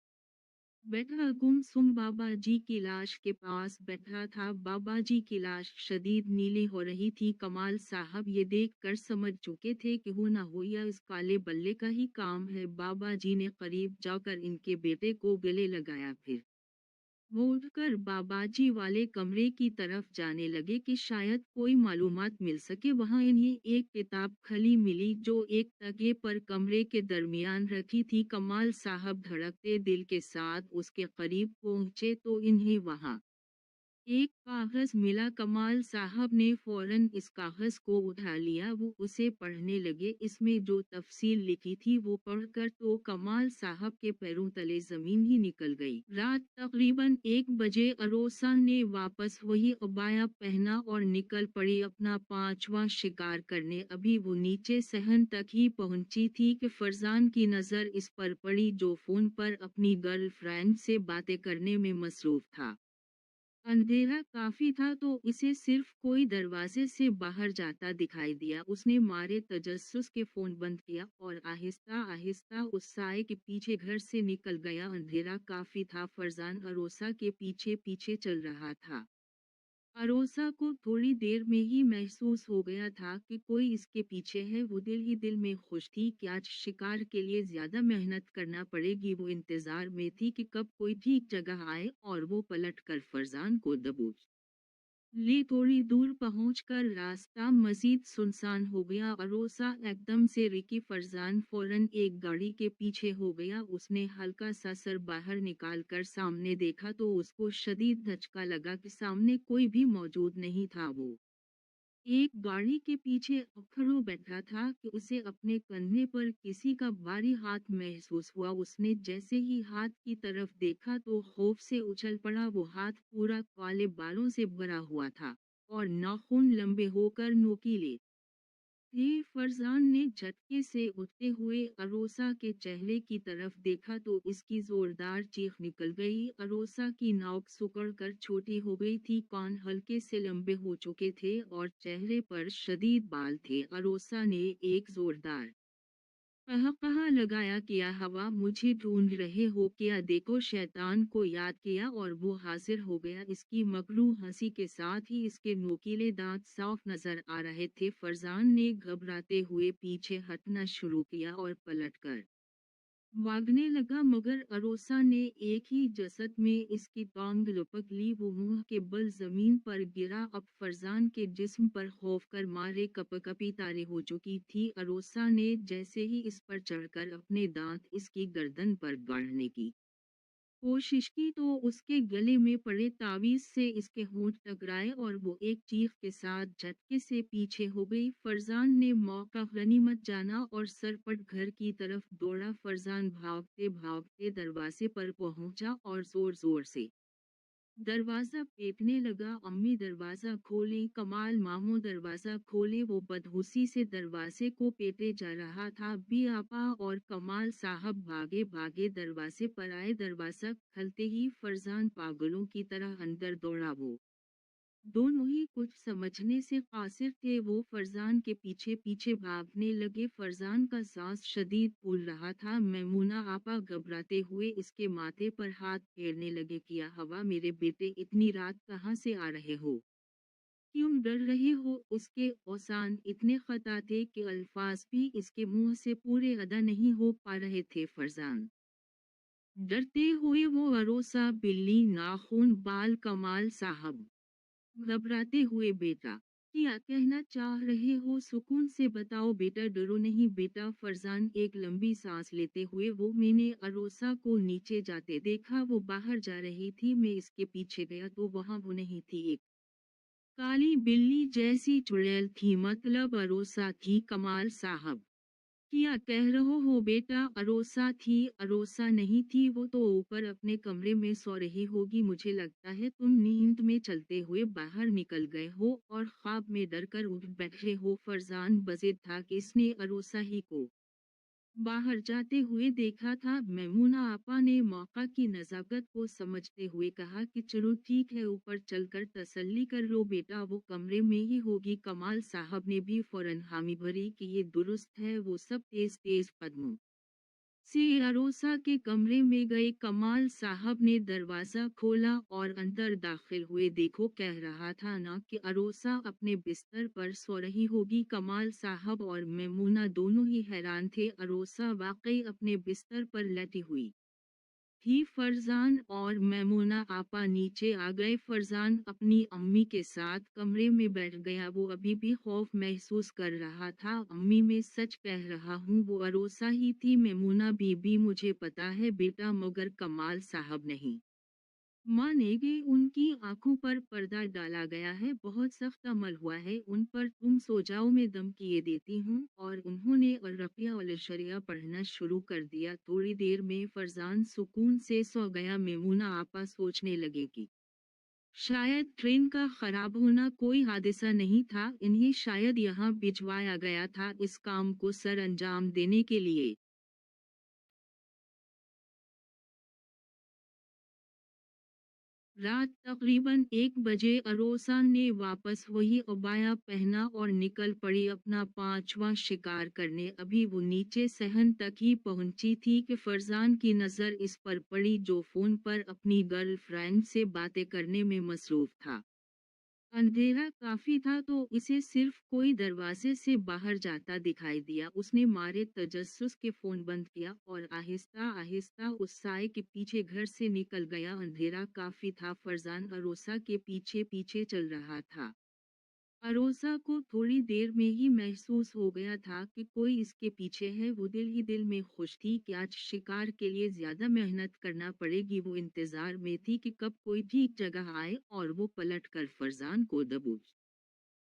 बैठा गुमसुम बाबा जी की लाश के पास बैठा था। बाबा जी की लाश शदीद नीली हो रही थी। कमाल साहब ये देख कर समझ चुके थे कि हो ना हो या इस काले बल्ले का ही काम है। बाबा जी ने करीब जाकर इनके बेटे को गले लगाया, फिर वो उठकर बाबाजी वाले कमरे की तरफ जाने लगे कि शायद कोई मालूमात मिल सके। वहां इन्हें एक किताब खली मिली जो एक तकिए पर कमरे के दरमियान रखी थी। कमाल साहब धड़कते दिल के साथ उसके करीब पहुंचे तो इन्हें वहां एक कागज मिला। कमाल साहब ने फौरन इस कागज को उठा लिया। वो उसे पढ़ने लगे। इसमें जो तफसील लिखी थी वो पढ़कर तो कमाल साहब के पैरों तले जमीन ही निकल गई। रात तकरीबन 1 बजे अरोसा ने वापस वही अबाया पहना और निकल पड़ी अपना 5वां शिकार करने। अभी वो नीचे सहन तक ही पहुंची थी कि फरजान की नजर इस पर पड़ी, जो फोन पर अपनी गर्लफ्रेंड से बातें करने में मसरूफ था। अंधेरा काफी था तो इसे सिर्फ कोई दरवाजे से बाहर जाता दिखाई दिया। उसने मारे तजस्सुस के फोन बंद किया और आहिस्ता आहिस्ता उस साए के पीछे घर से निकल गया। अंधेरा काफी था। फरजान अरोसा के पीछे पीछे चल रहा था। अरोसा को थोड़ी देर में ही महसूस हो गया था कि कोई इसके पीछे है। वो दिल ही दिल में खुश थी कि आज शिकार के लिए ज्यादा मेहनत करना पड़ेगी। वो इंतजार में थी कि कब कोई ठीक जगह आए और वो पलट कर फरजान को दबोच ले। थोड़ी दूर पहुंचकर रास्ता मजीद सुनसान हो गया। अरोसा एकदम से रिकी। फरजान फौरन एक गाड़ी के पीछे हो गया। उसने हल्का सा सर बाहर निकालकर सामने देखा तो उसको शदीद धचका लगा कि सामने कोई भी मौजूद नहीं था। वो एक गाड़ी के पीछे अखरों बैठा था कि उसे अपने कंधे पर किसी का भारी हाथ महसूस हुआ। उसने जैसे ही हाथ की तरफ देखा तो खौफ से उछल पड़ा। वो हाथ पूरा काले बालों से भरा हुआ था और नाखून लंबे होकर नोकीले थे। फरजान ने झटके से उठते हुए अरोसा के चेहरे की तरफ देखा तो इसकी जोरदार चीख निकल गई। अरोसा की नाक सिकुड़कर छोटी हो गई थी, कान हल्के से लंबे हो चुके थे और चेहरे पर शदीद बाल थे। अरोसा ने एक जोरदार कहा लगाया, किया हवा मुझे ढूंढ रहे हो क्या? देखो शैतान को याद किया और वो हाजिर हो गया। इसकी मकरू हंसी के साथ ही इसके नोकीले दांत साफ नजर आ रहे थे। फरजान ने घबराते हुए पीछे हटना शुरू किया और पलटकर भागने लगा मगर अरोसा ने एक ही जसत में इसकी टांग लपक ली। वो मुंह के बल जमीन पर गिरा। अब फरजान के जिस्म पर खौफ कर मारे कपकपी तारे हो चुकी थी। अरोसा ने जैसे ही इस पर चढ़कर अपने दांत इसकी गर्दन पर गाड़ने की कोशिश की तो उसके गले में पड़े तावीज से इसके होंठ टकराए और वो एक चीख के साथ झटके से पीछे हो गई। फरजान ने मौका गनीमत जाना और सरपट घर की तरफ दौड़ा। फरजान भागते भागते दरवाजे पर पहुंचा और जोर जोर से दरवाजा पीटने लगा। अम्मी दरवाजा खोले, कमाल मामू दरवाजा खोले। वो बदहोशी से दरवाजे को पेटे जा रहा था। बी आपा और कमाल साहब भागे भागे दरवाजे पर आए। दरवाजा खुलते ही फरजान पागलों की तरह अंदर दौड़ा। वो दोनों ही कुछ समझने से कासिर थे। वो फरजान के पीछे पीछे भागने लगे। फरजान का सांस शदीद फूल रहा था। मैमूना आपा घबराते हुए इसके माथे पर हाथ फेरने लगे। किया हवा मेरे बेटे, इतनी रात कहाँ से आ रहे हो? क्यों डर रहे हो? उसके औसान इतने खता थे कि अल्फाज भी इसके मुंह से पूरे अदा नहीं हो पा रहे थे। फरजान डरते हुए वो अरोसा, बिल्ली, नाखून, बाल, कमाल साहब घबराते हुए बेटा क्या कहना चाह रहे हो? सुकून से बताओ बेटा, डरो नहीं बेटा। फरजान एक लंबी सांस लेते हुए वो मैंने अरोसा को नीचे जाते देखा। वो बाहर जा रही थी। मैं इसके पीछे गया तो वहां वो नहीं थी। एक काली बिल्ली जैसी चुड़ैल थी। मतलब अरोसा थी। कमाल साहब क्या कह रहे हो बेटा? अरोसा थी? अरोसा नहीं थी, वो तो ऊपर अपने कमरे में सो रही होगी। मुझे लगता है तुम नींद में चलते हुए बाहर निकल गए हो और ख्वाब में डर कर उठ बैठे हो। फरजान बज़िद था कि इसने अरोसा ही को बाहर जाते हुए देखा था। मैमूना आपा ने मौका की नज़ाकत को समझते हुए कहा कि चलो ठीक है, ऊपर चलकर तसल्ली कर लो बेटा, वो कमरे में ही होगी। कमाल साहब ने भी फौरन हामी भरी कि ये दुरुस्त है। वो सब तेज तेज कदमों से अरोसा के कमरे में गए। कमाल साहब ने दरवाजा खोला और अंदर दाखिल हुए। देखो, कह रहा था ना कि अरोसा अपने बिस्तर पर सो रही होगी। कमाल साहब और मैमूना दोनों ही हैरान थे। अरोसा वाकई अपने बिस्तर पर लेटी हुई थी। फरजान और मैमूना आपा नीचे आ गए। फरजान अपनी अम्मी के साथ कमरे में बैठ गया। वो अभी भी खौफ महसूस कर रहा था। अम्मी, मैं सच कह रहा हूँ, वो अरोसा ही थी। मैमूना बीबी, मुझे पता है बेटा, मगर कमाल साहब नहीं मानेंगे। उनकी आंखों पर पर्दा डाला गया है। बहुत सख्त अमल हुआ है उन पर। तुम सो जाओ, मैं दम किए देती हूँ। और उन्होंने रक़िया और शरिया पढ़ना शुरू कर दिया। थोड़ी देर में फरजान सुकून से सो गया। मैमूना आपा सोचने लगे कि शायद ट्रेन का खराब होना कोई हादसा नहीं था। इन्हें शायद यहाँ भिजवाया गया था इस काम को सर अंजाम देने के लिए। रात तकरीबन 1 बजे अरोसा ने वापस वही अबाया पहना और निकल पड़ी अपना 5वां शिकार करने। अभी वो नीचे सहन तक ही पहुंची थी कि फरजान की नज़र इस पर पड़ी, जो फोन पर अपनी गर्लफ्रेंड से बातें करने में मसरूफ था। अंधेरा काफी था तो इसे सिर्फ कोई दरवाजे से बाहर जाता दिखाई दिया। उसने मारे तजस्सुस के फोन बंद किया और आहिस्ता आहिस्ता उस साए के पीछे घर से निकल गया। अंधेरा काफी था। फरजान अरोसा के पीछे पीछे चल रहा था। अरोसा को थोड़ी देर में ही महसूस हो गया था कि कोई इसके पीछे है। वो दिल ही दिल में खुश थी कि आज शिकार के लिए ज्यादा मेहनत करना पड़ेगी। वो इंतजार में थी कि कब कोई ठीक जगह आए और वो पलट कर फरजान को दबोच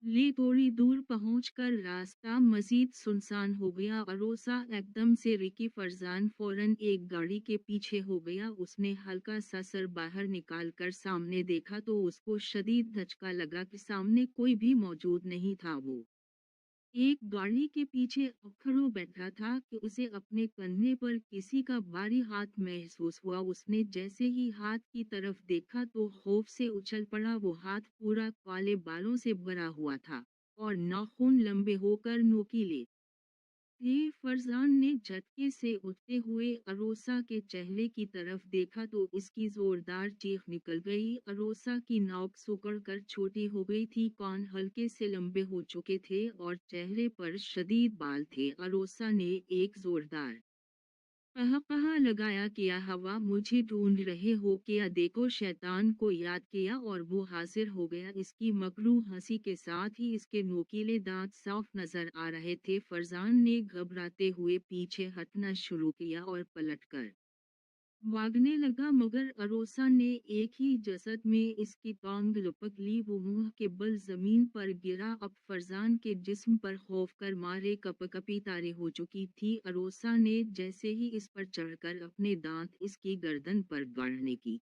ले। थोड़ी दूर पहुंचकर रास्ता मजीद सुनसान हो गया। अरोसा एकदम से रुकी। फरजान फौरन एक गाड़ी के पीछे हो गया। उसने हल्का सा सर बाहर निकालकर सामने देखा तो उसको शदीद धचका लगा कि सामने कोई भी मौजूद नहीं था। वो एक गाड़ी के पीछे अखरों बैठा था कि उसे अपने कंधे पर किसी का भारी हाथ महसूस हुआ। उसने जैसे ही हाथ की तरफ देखा तो खौफ से उछल पड़ा। वो हाथ पूरा काले बालों से भरा हुआ था और नाखून लंबे होकर नोकीले थे। फरजान ने झटके से उठते हुए अरोसा के चेहरे की तरफ देखा तो इसकी जोरदार चीख निकल गई। अरोसा की नाक सिकुड़ कर छोटी हो गई थी। कान हल्के से लंबे हो चुके थे और चेहरे पर शदीद बाल थे। अरोसा ने एक जोरदार कहा लगाया, किया हवा मुझे ढूंढ रहे हो क्या, देखो शैतान को याद किया और वो हाजिर हो गया। इसकी मकरूह हंसी के साथ ही इसके नोकीले दांत साफ नजर आ रहे थे। फरजान ने घबराते हुए पीछे हटना शुरू किया और पलटकर भागने लगा, मगर अरोसा ने एक ही जसद में इसकी टांग लपक ली। वो मुंह के बल जमीन पर गिरा। अब फरजान के जिस्म पर खौफ कर मारे कपकपी तारे हो चुकी थी। अरोसा ने जैसे ही इस पर चढ़कर अपने दांत इसकी गर्दन पर गाड़ने की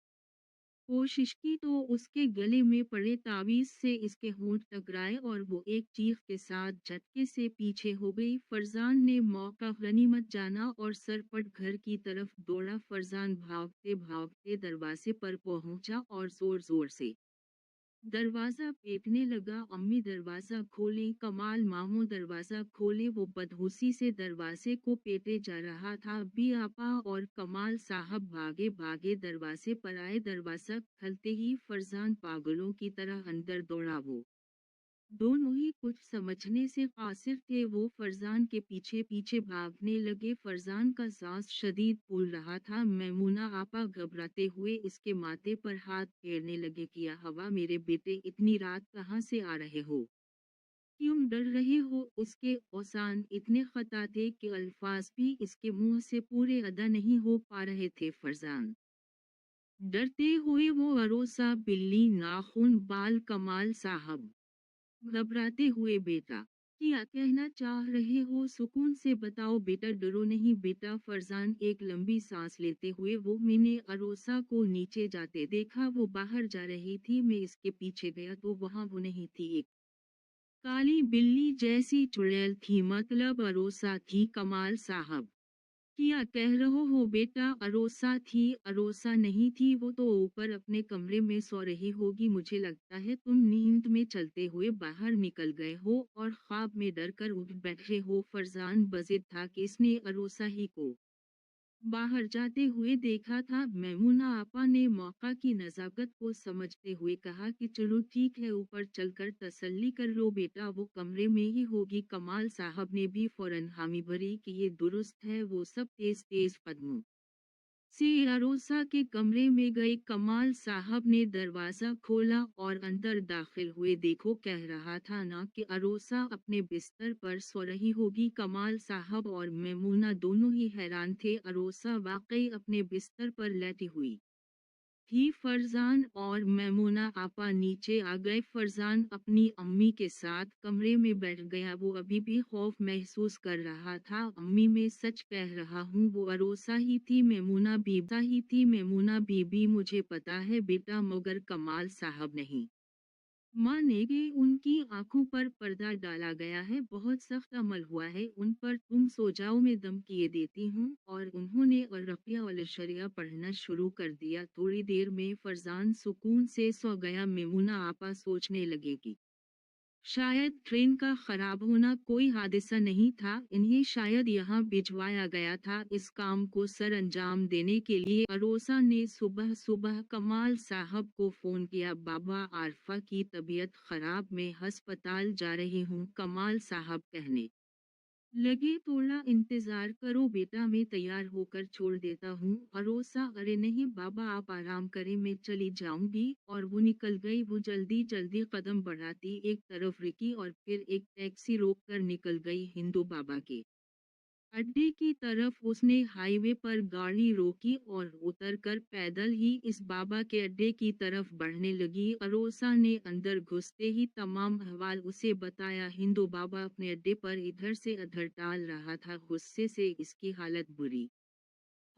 कोशिश की तो उसके गले में पड़े तावीज से इसके होंठ टकराए और वो एक चीख के साथ झटके से पीछे हो गई। फरजान ने मौका गनीमत जाना और सरपट घर की तरफ दौड़ा। फरजान भागते भागते दरवाजे पर पहुंचा और जोर जोर से दरवाजा पीटने लगा। अम्मी दरवाजा खोले, कमाल मामू दरवाजा खोले। वो बदहोशी से दरवाजे को पेटे जा रहा था। अब्बी आपा और कमाल साहब भागे भागे दरवाजे पर आए। दरवाजा खुलते ही फरजान पागलों की तरह अंदर दौड़ा। वो दोनों ही कुछ समझने से कासिर थे। वो फरजान के पीछे पीछे भागने लगे। फरजान का सांस शदीद फूल रहा था। मैमूना आपा घबराते हुए इसके माथे पर हाथ फेरने लगे। किया हवा मेरे बेटे, इतनी रात कहाँ से आ रहे हो, क्यों डर रहे हो? उसके औसान इतने खता थे कि अल्फाज भी इसके मुंह से पूरे अदा नहीं हो पा रहे थे। फरजान डरते हुए वो अरोसा, बिल्ली, नाखून, बाल, कमाल साहब घबराते हुए, बेटा क्या कहना चाह रहे हो, सुकून से बताओ बेटा, डरो नहीं बेटा। फरजान एक लंबी सांस लेते हुए, वो मैंने अरोसा को नीचे जाते देखा, वो बाहर जा रही थी, मैं इसके पीछे गया तो वहां वो नहीं थी, एक काली बिल्ली जैसी चुड़ैल थी, मतलब अरोसा थी। कमाल साहब क्या कह रहे हो बेटा, अरोसा थी? अरोसा नहीं थी, वो तो ऊपर अपने कमरे में सो रही होगी। मुझे लगता है तुम नींद में चलते हुए बाहर निकल गए हो और ख्वाब में डर कर उठ बैठे हो। फरजान बजिद था कि इसने अरोसा ही को बाहर जाते हुए देखा था। मैमूना आपा ने मौका की नजाकत को समझते हुए कहा कि चलो ठीक है, ऊपर चलकर तसल्ली कर लो बेटा, वो कमरे में ही होगी। कमाल साहब ने भी फौरन हामी भरी कि ये दुरुस्त है। वो सब तेज तेज कदमों से अरोसा के कमरे में गए। कमाल साहब ने दरवाजा खोला और अंदर दाखिल हुए। देखो, कह रहा था ना कि अरोसा अपने बिस्तर पर सो रही होगी। कमाल साहब और मैमूना दोनों ही हैरान थे। अरोसा वाकई अपने बिस्तर पर लेटी हुई थी। फरजान और मैमूना आपा नीचे आ गए। फरजान अपनी अम्मी के साथ कमरे में बैठ गया। वो अभी भी खौफ महसूस कर रहा था। अम्मी, मैं सच कह रहा हूँ, वो अरोसा ही थी, मैमूना बीबी, मुझे पता है बेटा, मगर कमाल साहब नहीं मानेंगे। उनकी आंखों पर पर्दा डाला गया है, बहुत सख्त अमल हुआ है उन पर, तुम सो जाओ, मैं दम किए देती हूँ। और उन्होंने और रक़िया और शरिया पढ़ना शुरू कर दिया। थोड़ी देर में फरजान सुकून से सो गया। मेमुना आपा सोचने लगेगी शायद ट्रेन का खराब होना कोई हादसा नहीं था, इन्हें शायद यहाँ भिजवाया गया था इस काम को सर अंजाम देने के लिए। अरोसा ने सुबह सुबह कमाल साहब को फोन किया। बाबा, आरफा की तबीयत खराब, मैं अस्पताल जा रही हूँ। कमाल साहब कहने लगे, थोड़ा इंतजार करो बेटा, मैं तैयार होकर छोड़ देता हूँ। अरोसा, अरे नहीं बाबा, आप आराम करें, मैं चली जाऊंगी। और वो निकल गई। वो जल्दी जल्दी कदम बढ़ाती एक तरफ रुकी और फिर एक टैक्सी रोककर निकल गई हिंदू बाबा के अड्डे की तरफ। उसने हाईवे पर गाड़ी रोकी और उतरकर पैदल ही इस बाबा के अड्डे की तरफ बढ़ने लगी। अरोसा ने अंदर घुसते ही तमाम अहवाल उसे बताया। हिंदू बाबा अपने अड्डे पर इधर से उधर टाल रहा था, गुस्से से इसकी हालत बुरी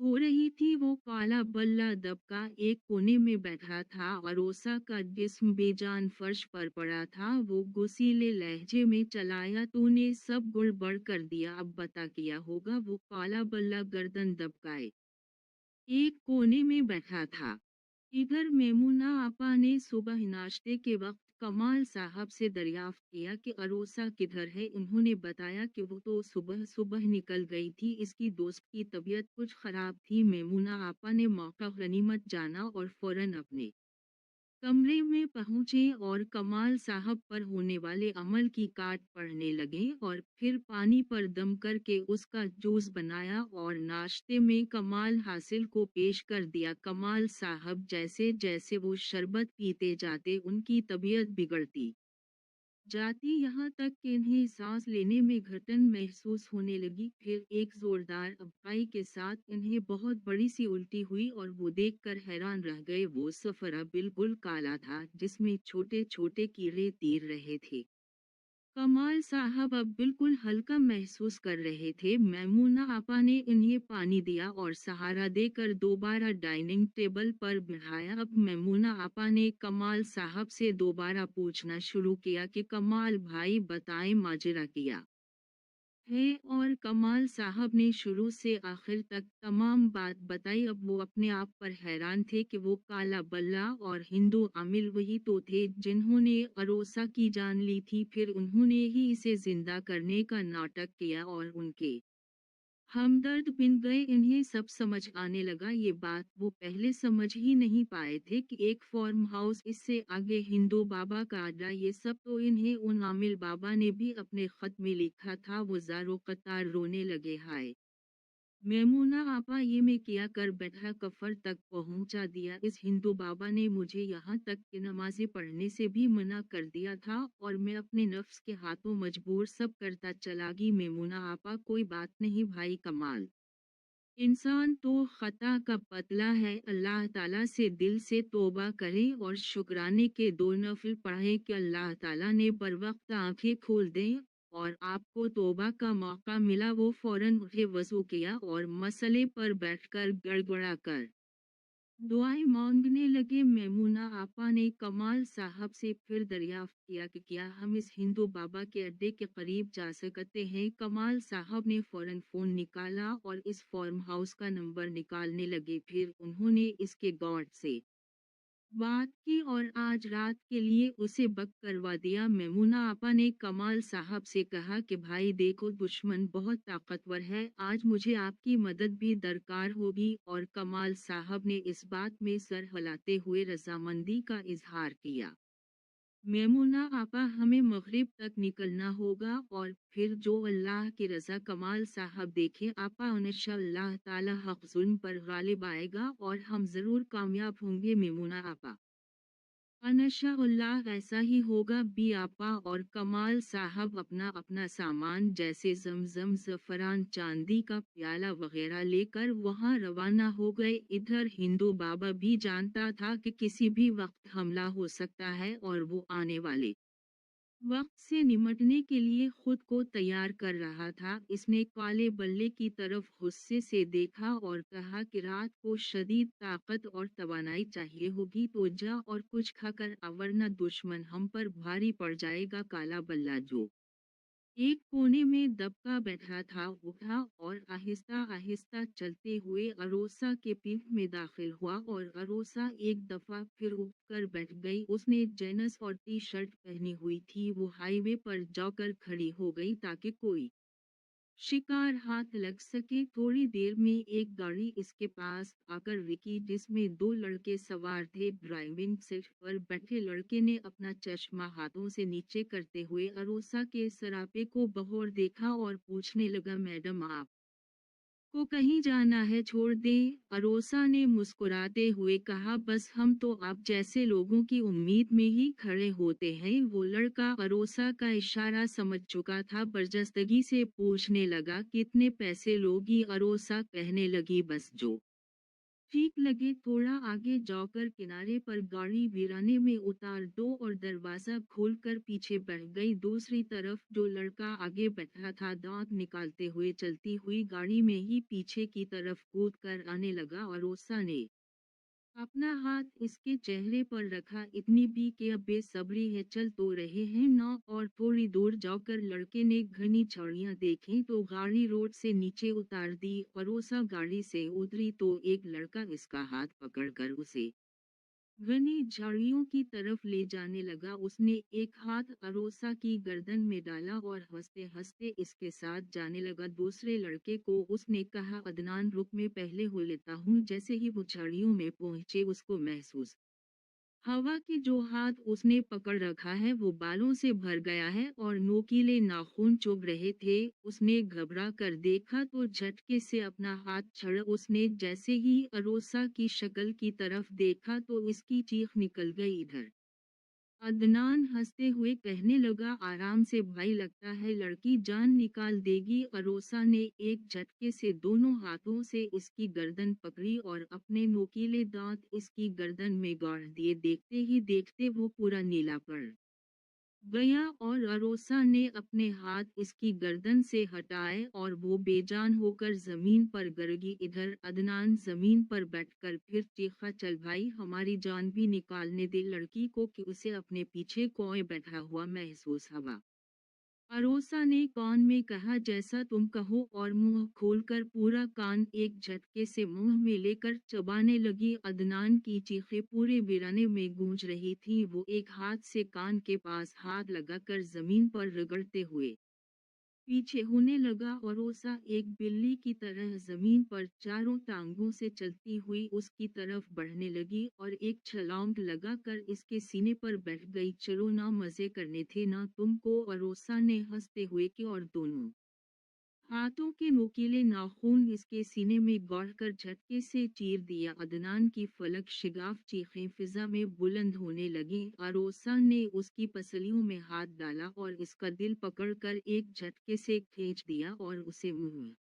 हो रही थी। वो काला बल्ला दबका एक कोने में बैठा था। अरोसा का जिस्म बेजान फर्श पर पड़ा था। वो गुस्सीले लहजे में चलाया, तूने सब गड़बड़ कर दिया, अब बता किया होगा। वो काला बल्ला गर्दन दबकाए एक कोने में बैठा था। इधर मेमुना आपा ने सुबह नाश्ते के वक्त कमाल साहब से दरियाफ्त किया कि अरोसा किधर है। उन्होंने बताया कि वो तो सुबह सुबह निकल गई थी, इसकी दोस्त की तबीयत कुछ खराब थी। मेमुना आपा ने मौका गनीमत जाना और फौरन अपने कमरे में पहुंचे और कमाल साहब पर होने वाले अमल की काट पढ़ने लगे और फिर पानी पर दम करके उसका जूस बनाया और नाश्ते में कमाल हासिल को पेश कर दिया। कमाल साहब जैसे जैसे वो शरबत पीते जाते उनकी तबीयत बिगड़ती जाती, यहाँ तक कि इन्हें सांस लेने में घटन महसूस होने लगी। फिर एक जोरदार अफवाही के साथ इन्हें बहुत बड़ी सी उल्टी हुई और वो देखकर हैरान रह गए। वो सफरा बिल्कुल काला था जिसमें छोटे छोटे कीड़े तीर रहे थे। कमाल साहब अब बिल्कुल हल्का महसूस कर रहे थे। मैमूना आपा ने इन्हें पानी दिया और सहारा देकर दोबारा डाइनिंग टेबल पर बिठाया। अब मैमूना आपा ने कमाल साहब से दोबारा पूछना शुरू किया कि कमाल भाई बताएं माजरा किया है, और कमाल साहब ने शुरू से आखिर तक तमाम बात बताई। अब वो अपने आप पर हैरान थे कि वो काला बल्ला और हिंदू आमिल वही तो थे जिन्होंने अरोसा की जान ली थी। फिर उन्होंने ही इसे जिंदा करने का नाटक किया और उनके हमदर्द बिन गए। इन्हें सब समझ आने लगा। ये बात वो पहले समझ ही नहीं पाए थे कि एक फार्म हाउस, इससे आगे हिंदू बाबा का अड्डा, ये सब तो इन्हें उन आमिल बाबा ने भी अपने खत में लिखा था। वो ज़ारो कतार रोने लगे। हाय मैमूना आपा, ये मैं किया कर बैठा, कफर तक पहुंचा दिया। इस हिंदू बाबा ने मुझे यहाँ तक कि नमाज़ें पढ़ने से भी मना कर दिया था और मैं अपने नफ्स के हाथों मजबूर सब करता चला गई। मैमूना आपा कोई बात नहीं भाई कमाल, इंसान तो खता का पतला है। अल्लाह ताला से दिल से तौबा करें और शुक्राने के दो नफिल पढ़ें कि अल्लाह ताला ने बर वक्त आंखें खोल दें और आपको तौबा का मौका मिला। वो फौरन उठे, वजू किया और मसले पर बैठकर गड़गड़ा कर दुआएं मांगने लगे। मैमूना आपा ने कमाल साहब से फिर दरियाफ्त किया कि क्या हम इस हिंदू बाबा के अड्डे के करीब जा सकते हैं। कमाल साहब ने फौरन फोन निकाला और इस फार्म हाउस का नंबर निकालने लगे। फिर उन्होंने इसके गार्ड से बात की और आज रात के लिए उसे बक करवा दिया। मैमूना आपा ने कमाल साहब से कहा कि भाई देखो, दुश्मन बहुत ताकतवर है, आज मुझे आपकी मदद भी दरकार होगी। और कमाल साहब ने इस बात में सर हिलाते हुए रजामंदी का इजहार किया। मैमूना आपा, हमें मगरिब तक निकलना होगा और फिर जो अल्लाह की रज़ा। कमाल साहब देखें आपा, इंशाअल्लाह ताला हक जुल्म पर गालिब आएगा और हम ज़रूर कामयाब होंगे। मैमूना आपा, इंशाअल्लाह ऐसा ही होगा भी आपा। और कमाल साहब अपना अपना सामान जैसे जमजम, ज़फ़रान, चांदी का प्याला वगैरह लेकर वहां रवाना हो गए। इधर हिंदू बाबा भी जानता था कि किसी भी वक्त हमला हो सकता है और वो आने वाले वक्त से निमटने के लिए खुद को तैयार कर रहा था। इसने काले बल्ले की तरफ गुस्से से देखा और कहा कि रात को शदीद ताकत और तवानाई चाहिए होगी तो जा और कुछ खाकर आ, वरना दुश्मन हम पर भारी पड़ जाएगा। काला बल्ला जो एक कोने में दबका बैठा था उठा और आहिस्ता आहिस्ता चलते हुए अरोसा के पीठ में दाखिल हुआ और अरोसा एक दफा फिर उठकर बैठ गई। उसने जीन्स और टी शर्ट पहनी हुई थी। वो हाईवे पर जाकर खड़ी हो गई ताकि कोई शिकार हाथ लग सके। थोड़ी देर में एक गाड़ी इसके पास आकर रुकी जिसमें दो लड़के सवार थे। ड्राइविंग सीट पर बैठे लड़के ने अपना चश्मा हाथों से नीचे करते हुए अरोसा के सरापे को बगौर देखा और पूछने लगा, मैडम आप को कहीं जाना है, छोड़ दें। अरोसा ने मुस्कुराते हुए कहा, बस हम तो आप जैसे लोगों की उम्मीद में ही खड़े होते हैं। वो लड़का अरोसा का इशारा समझ चुका था, बर्जस्तगी से पूछने लगा, कितने पैसे लोगी। अरोसा कहने लगी, बस जो ठीक लगे। थोड़ा आगे जाकर किनारे पर गाड़ी वीराने में उतार दो और दरवाजा खोलकर पीछे बढ़ गई। दूसरी तरफ जो लड़का आगे बैठा था दांत निकालते हुए चलती हुई गाड़ी में ही पीछे की तरफ कूद कर आने लगा। और ओसा ने अपना हाथ इसके चेहरे पर रखा, इतनी भी कि अब बेसब्री है, चल तो रहे हैं ना। और थोड़ी दूर जाकर लड़के ने घनी झाड़ियां देखी तो गाड़ी रोड से नीचे उतार दी। परोसा गाड़ी से उतरी तो एक लड़का इसका हाथ पकड़कर उसे घनी झाड़ियों की तरफ ले जाने लगा। उसने एक हाथ अरोसा की गर्दन में डाला और हंसते हंसते इसके साथ जाने लगा। दूसरे लड़के को उसने कहा, अदनान रुक, मैं पहले हो लेता हूँ। जैसे ही वो झाड़ियों में पहुंचे उसको महसूस हवा के जो हाथ उसने पकड़ रखा है वो बालों से भर गया है और नोकीले नाखून चुभ रहे थे। उसने घबरा कर देखा तो झटके से अपना हाथ छड़ उसने जैसे ही अरोसा की शक्ल की तरफ देखा तो इसकी चीख निकल गई इधर। अदनान हंसते हुए कहने लगा, आराम से भाई, लगता है लड़की जान निकाल देगी। अरोसा ने एक झटके से दोनों हाथों से उसकी गर्दन पकड़ी और अपने नोकीले दांत इसकी गर्दन में गाड़ दिए। देखते ही देखते वो पूरा नीला पड़ गया और अरोसा ने अपने हाथ इसकी गर्दन से हटाए और वो बेजान होकर जमीन पर गिर गई। इधर अदनान जमीन पर बैठकर फिर चीखा, चल भाई, हमारी जान भी निकालने दे लड़की को, कि उसे अपने पीछे कोई बैठा हुआ महसूस हुआ। अरोसा ने कान में कहा, जैसा तुम कहो, और मुंह खोलकर पूरा कान एक झटके से मुंह में लेकर चबाने लगी। अदनान की चीखें पूरे वीराने में गूंज रही थी। वो एक हाथ से कान के पास हाथ लगाकर जमीन पर रगड़ते हुए पीछे होने लगा। अरोसा एक बिल्ली की तरह जमीन पर चारों टांगों से चलती हुई उसकी तरफ बढ़ने लगी और एक छलांग लगाकर इसके सीने पर बैठ गई। चलो ना, मजे करने थे ना तुमको, अरोसा ने हंसते हुए की और दोनों हाथों के नुकीले नाखून इसके सीने में गाड़कर झटके से चीर दिया। अदनान की फलक शिगाफ चीखें फिजा में बुलंद होने लगी। अरोसा ने उसकी पसलियों में हाथ डाला और इसका दिल पकड़कर एक झटके से खींच दिया और उसे मुंह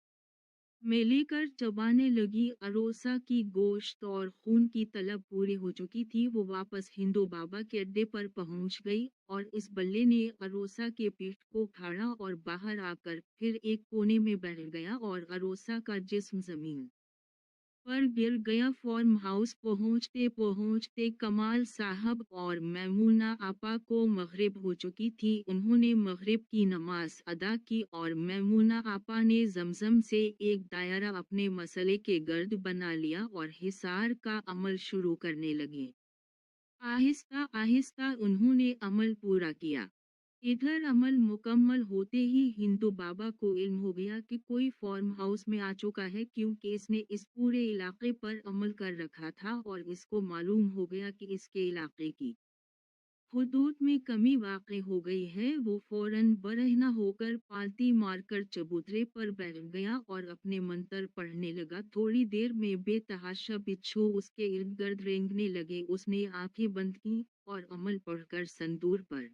में लेकर चबाने लगी। अरोसा की गोश्त और खून की तलब पूरी हो चुकी थी। वो वापस हिंदू बाबा के अड्डे पर पहुंच गई और इस बल्ले ने अरोसा के पीठ को उखाड़ा और बाहर आकर फिर एक कोने में बैठ गया और अरोसा का जिस्म जमीन पर गिर गया। फार्म हाउस पहुंचते पहुंचते कमाल साहब और मैमूना आपा को मगरिब हो चुकी थी। उन्होंने मगरिब की नमाज अदा की और मैमूना आपा ने जमजम से एक दायरा अपने मसले के गर्द बना लिया और हिसार का अमल शुरू करने लगे। आहिस्ता आहिस्ता उन्होंने अमल पूरा किया। इधर अमल मुकम्मल होते ही हिंदू बाबा को इल्म हो गया कि कोई फार्म हाउस में आ चुका है, क्योंकि इसने इस पूरे इलाके पर अमल कर रखा था और इसको मालूम हो गया कि इसके इलाके की हुदूद में कमी वाक़ई हो गई है। वो फौरन बरहना होकर पालती मारकर चबूतरे पर बैठ गया और अपने मंत्र पढ़ने लगा। थोड़ी देर में बेतहाशा बिच्छू उसके इर्द गिर्द रेंगने लगे। उसने आंखें बंद की और अमल पढ़कर संदूर पर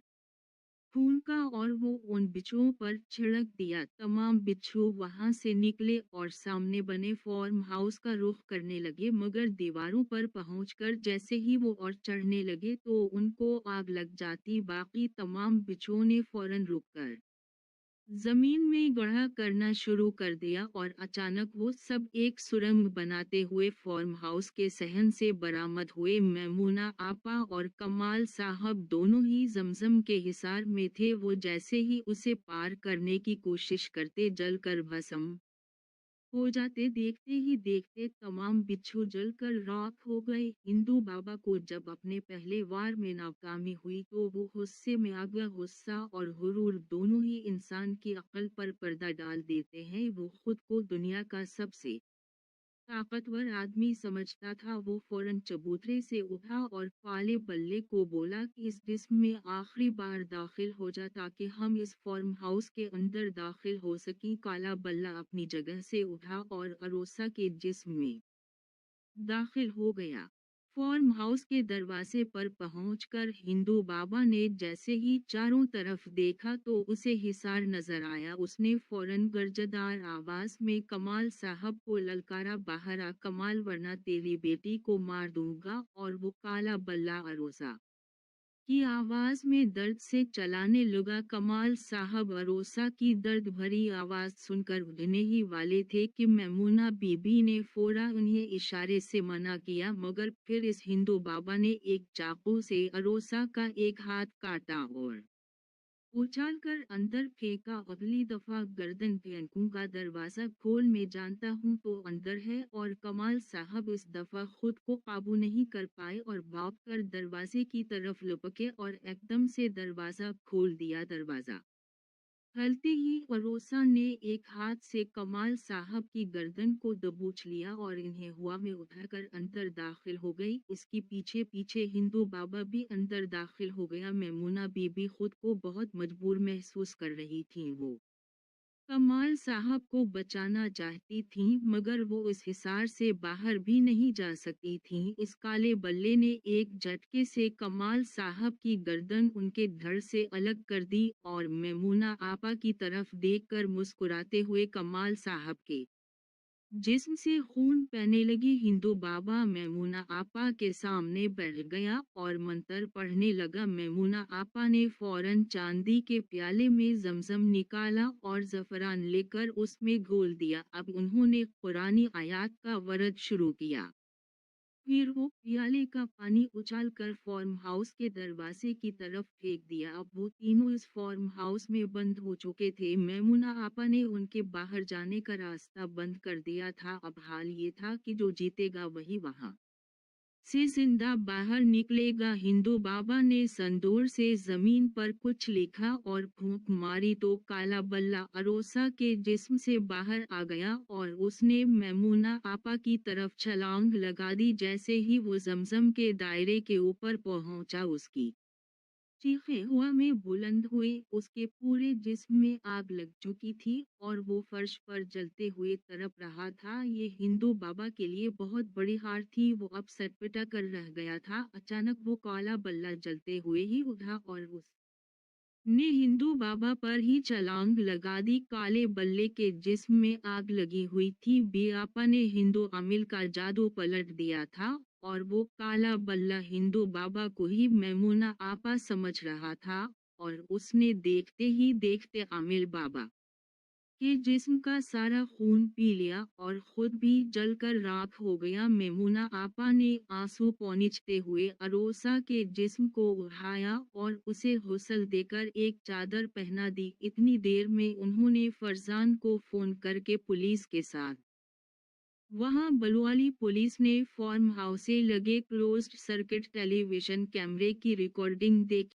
फूंका और वो उन बिच्छुओं पर छिड़क दिया। तमाम बिच्छू वहां से निकले और सामने बने फार्म हाउस का रुख करने लगे, मगर दीवारों पर पहुंचकर जैसे ही वो और चढ़ने लगे तो उनको आग लग जाती। बाकी तमाम बिच्छुओं ने फौरन रुककर जमीन में गड्ढा करना शुरू कर दिया और अचानक वो सब एक सुरंग बनाते हुए फार्म हाउस के सहन से बरामद हुए। मैमूना आपा और कमाल साहब दोनों ही जमजम के हिसार में थे। वो जैसे ही उसे पार करने की कोशिश करते जलकर भस्म हो जाते। देखते ही देखते तमाम बिच्छू जलकर राख हो गए। हिंदू बाबा को जब अपने पहले वार में नाकामी हुई तो वो गुस्से में आ गया। गुस्सा और हुरूर दोनों ही इंसान की अक्ल पर पर्दा डाल देते हैं। वो खुद को दुनिया का सबसे ताकतवर आदमी समझता था। वो फौरन चबूतरे से उठा और काले बल्ले को बोला कि इस जिस्म में आखिरी बार दाखिल हो जा ताकि हम इस फार्म हाउस के अंदर दाखिल हो सकें। काला बल्ला अपनी जगह से उठा और अरोसा के जिस्म में दाखिल हो गया। फार्म हाउस के दरवाजे पर पहुंचकर हिंदू बाबा ने जैसे ही चारों तरफ देखा तो उसे हिसार नजर आया। उसने फौरन गर्जदार आवाज में कमाल साहब को ललकारा, बाहर आ कमाल, वरना तेरी बेटी को मार दूंगा। और वो काला बल्ला अरोसा की आवाज में दर्द से चलाने लगा। कमाल साहब अरोसा की दर्द भरी आवाज सुनकर उठने ही वाले थे कि मैमूना बीबी ने फौरा उन्हें इशारे से मना किया, मगर फिर इस हिंदू बाबा ने एक चाकू से अरोसा का एक हाथ काटा और उछाल कर अंदर फेंका। अगली दफा गर्दन फेंकूंगा, दरवाजा खोल, मैं जानता हूं तो अंदर है। और कमाल साहब इस दफा खुद को काबू नहीं कर पाए और भाग कर दरवाजे की तरफ लपके और एकदम से दरवाजा खोल दिया। दरवाजा चलते ही अरोसा ने एक हाथ से कमाल साहब की गर्दन को दबोच लिया और इन्हें हवा में उठाकर अंदर दाखिल हो गई। इसके पीछे पीछे हिंदू बाबा भी अंदर दाखिल हो गया। मैमूना बीबी खुद को बहुत मजबूर महसूस कर रही थी। वो कमाल साहब को बचाना चाहती थीं, मगर वो इस हिसार से बाहर भी नहीं जा सकती थीं। इस काले बल्ले ने एक झटके से कमाल साहब की गर्दन उनके धड़ से अलग कर दी और मैमूना आपा की तरफ देखकर मुस्कुराते हुए कमाल साहब के जिस्म से खून बहने लगी। हिंदू बाबा मैमूना आपा के सामने बैठ गया और मंत्र पढ़ने लगा। मैमूना आपा ने फौरन चांदी के प्याले में जमजम निकाला और जफरान लेकर उसमें घोल दिया। अब उन्होंने कुरानी आयत का वरद शुरू किया। फिर वो प्याले का पानी उछालकर फार्म हाउस के दरवाजे की तरफ फेंक दिया। अब वो तीनों इस फार्म हाउस में बंद हो चुके थे। मैमूना आपा ने उनके बाहर जाने का रास्ता बंद कर दिया था। अब हाल ये था कि जो जीतेगा वही वहां से जिंदा बाहर निकलेगा। हिंदू बाबा ने संदूर से जमीन पर कुछ लिखा और फूंक मारी तो काला बल्ला अरोसा के जिस्म से बाहर आ गया और उसने मैमूना आपा की तरफ छलांग लगा दी। जैसे ही वो जमजम के दायरे के ऊपर पहुंचा, उसकी चीखें हवा में बुलंद हुई। उसके पूरे जिस्म में आग लग चुकी थी और वो फर्श पर जलते हुए तड़प रहा था। ये हिंदू बाबा के लिए बहुत बड़ी हार थी। वो अब सटपटा कर रह गया था। अचानक वो काला बल्ला जलते हुए ही उठा और उस ने हिंदू बाबा पर ही छलांग लगा दी। काले बल्ले के जिस्म में आग लगी हुई थी। बियापा ने हिंदू अमिल का जादू पलट दिया था और वो काला बल्ला हिंदू बाबा को ही मैमूना आपा समझ रहा था और उसने देखते ही देखते अमिल बाबा के जिस्म का सारा खून पी लिया और खुद भी जलकर राख हो गया। मैमूना आपा ने आंसू पौंछते हुए अरोसा के जिस्म को उठाया और उसे हुस्ल देकर एक चादर पहना दी। इतनी देर में उन्होंने फरजान को फोन करके पुलिस के साथ वहां बलवाली पुलिस ने फार्म हाउस से लगे क्लोज्ड सर्किट टेलीविजन कैमरे की रिकॉर्डिंग देखी।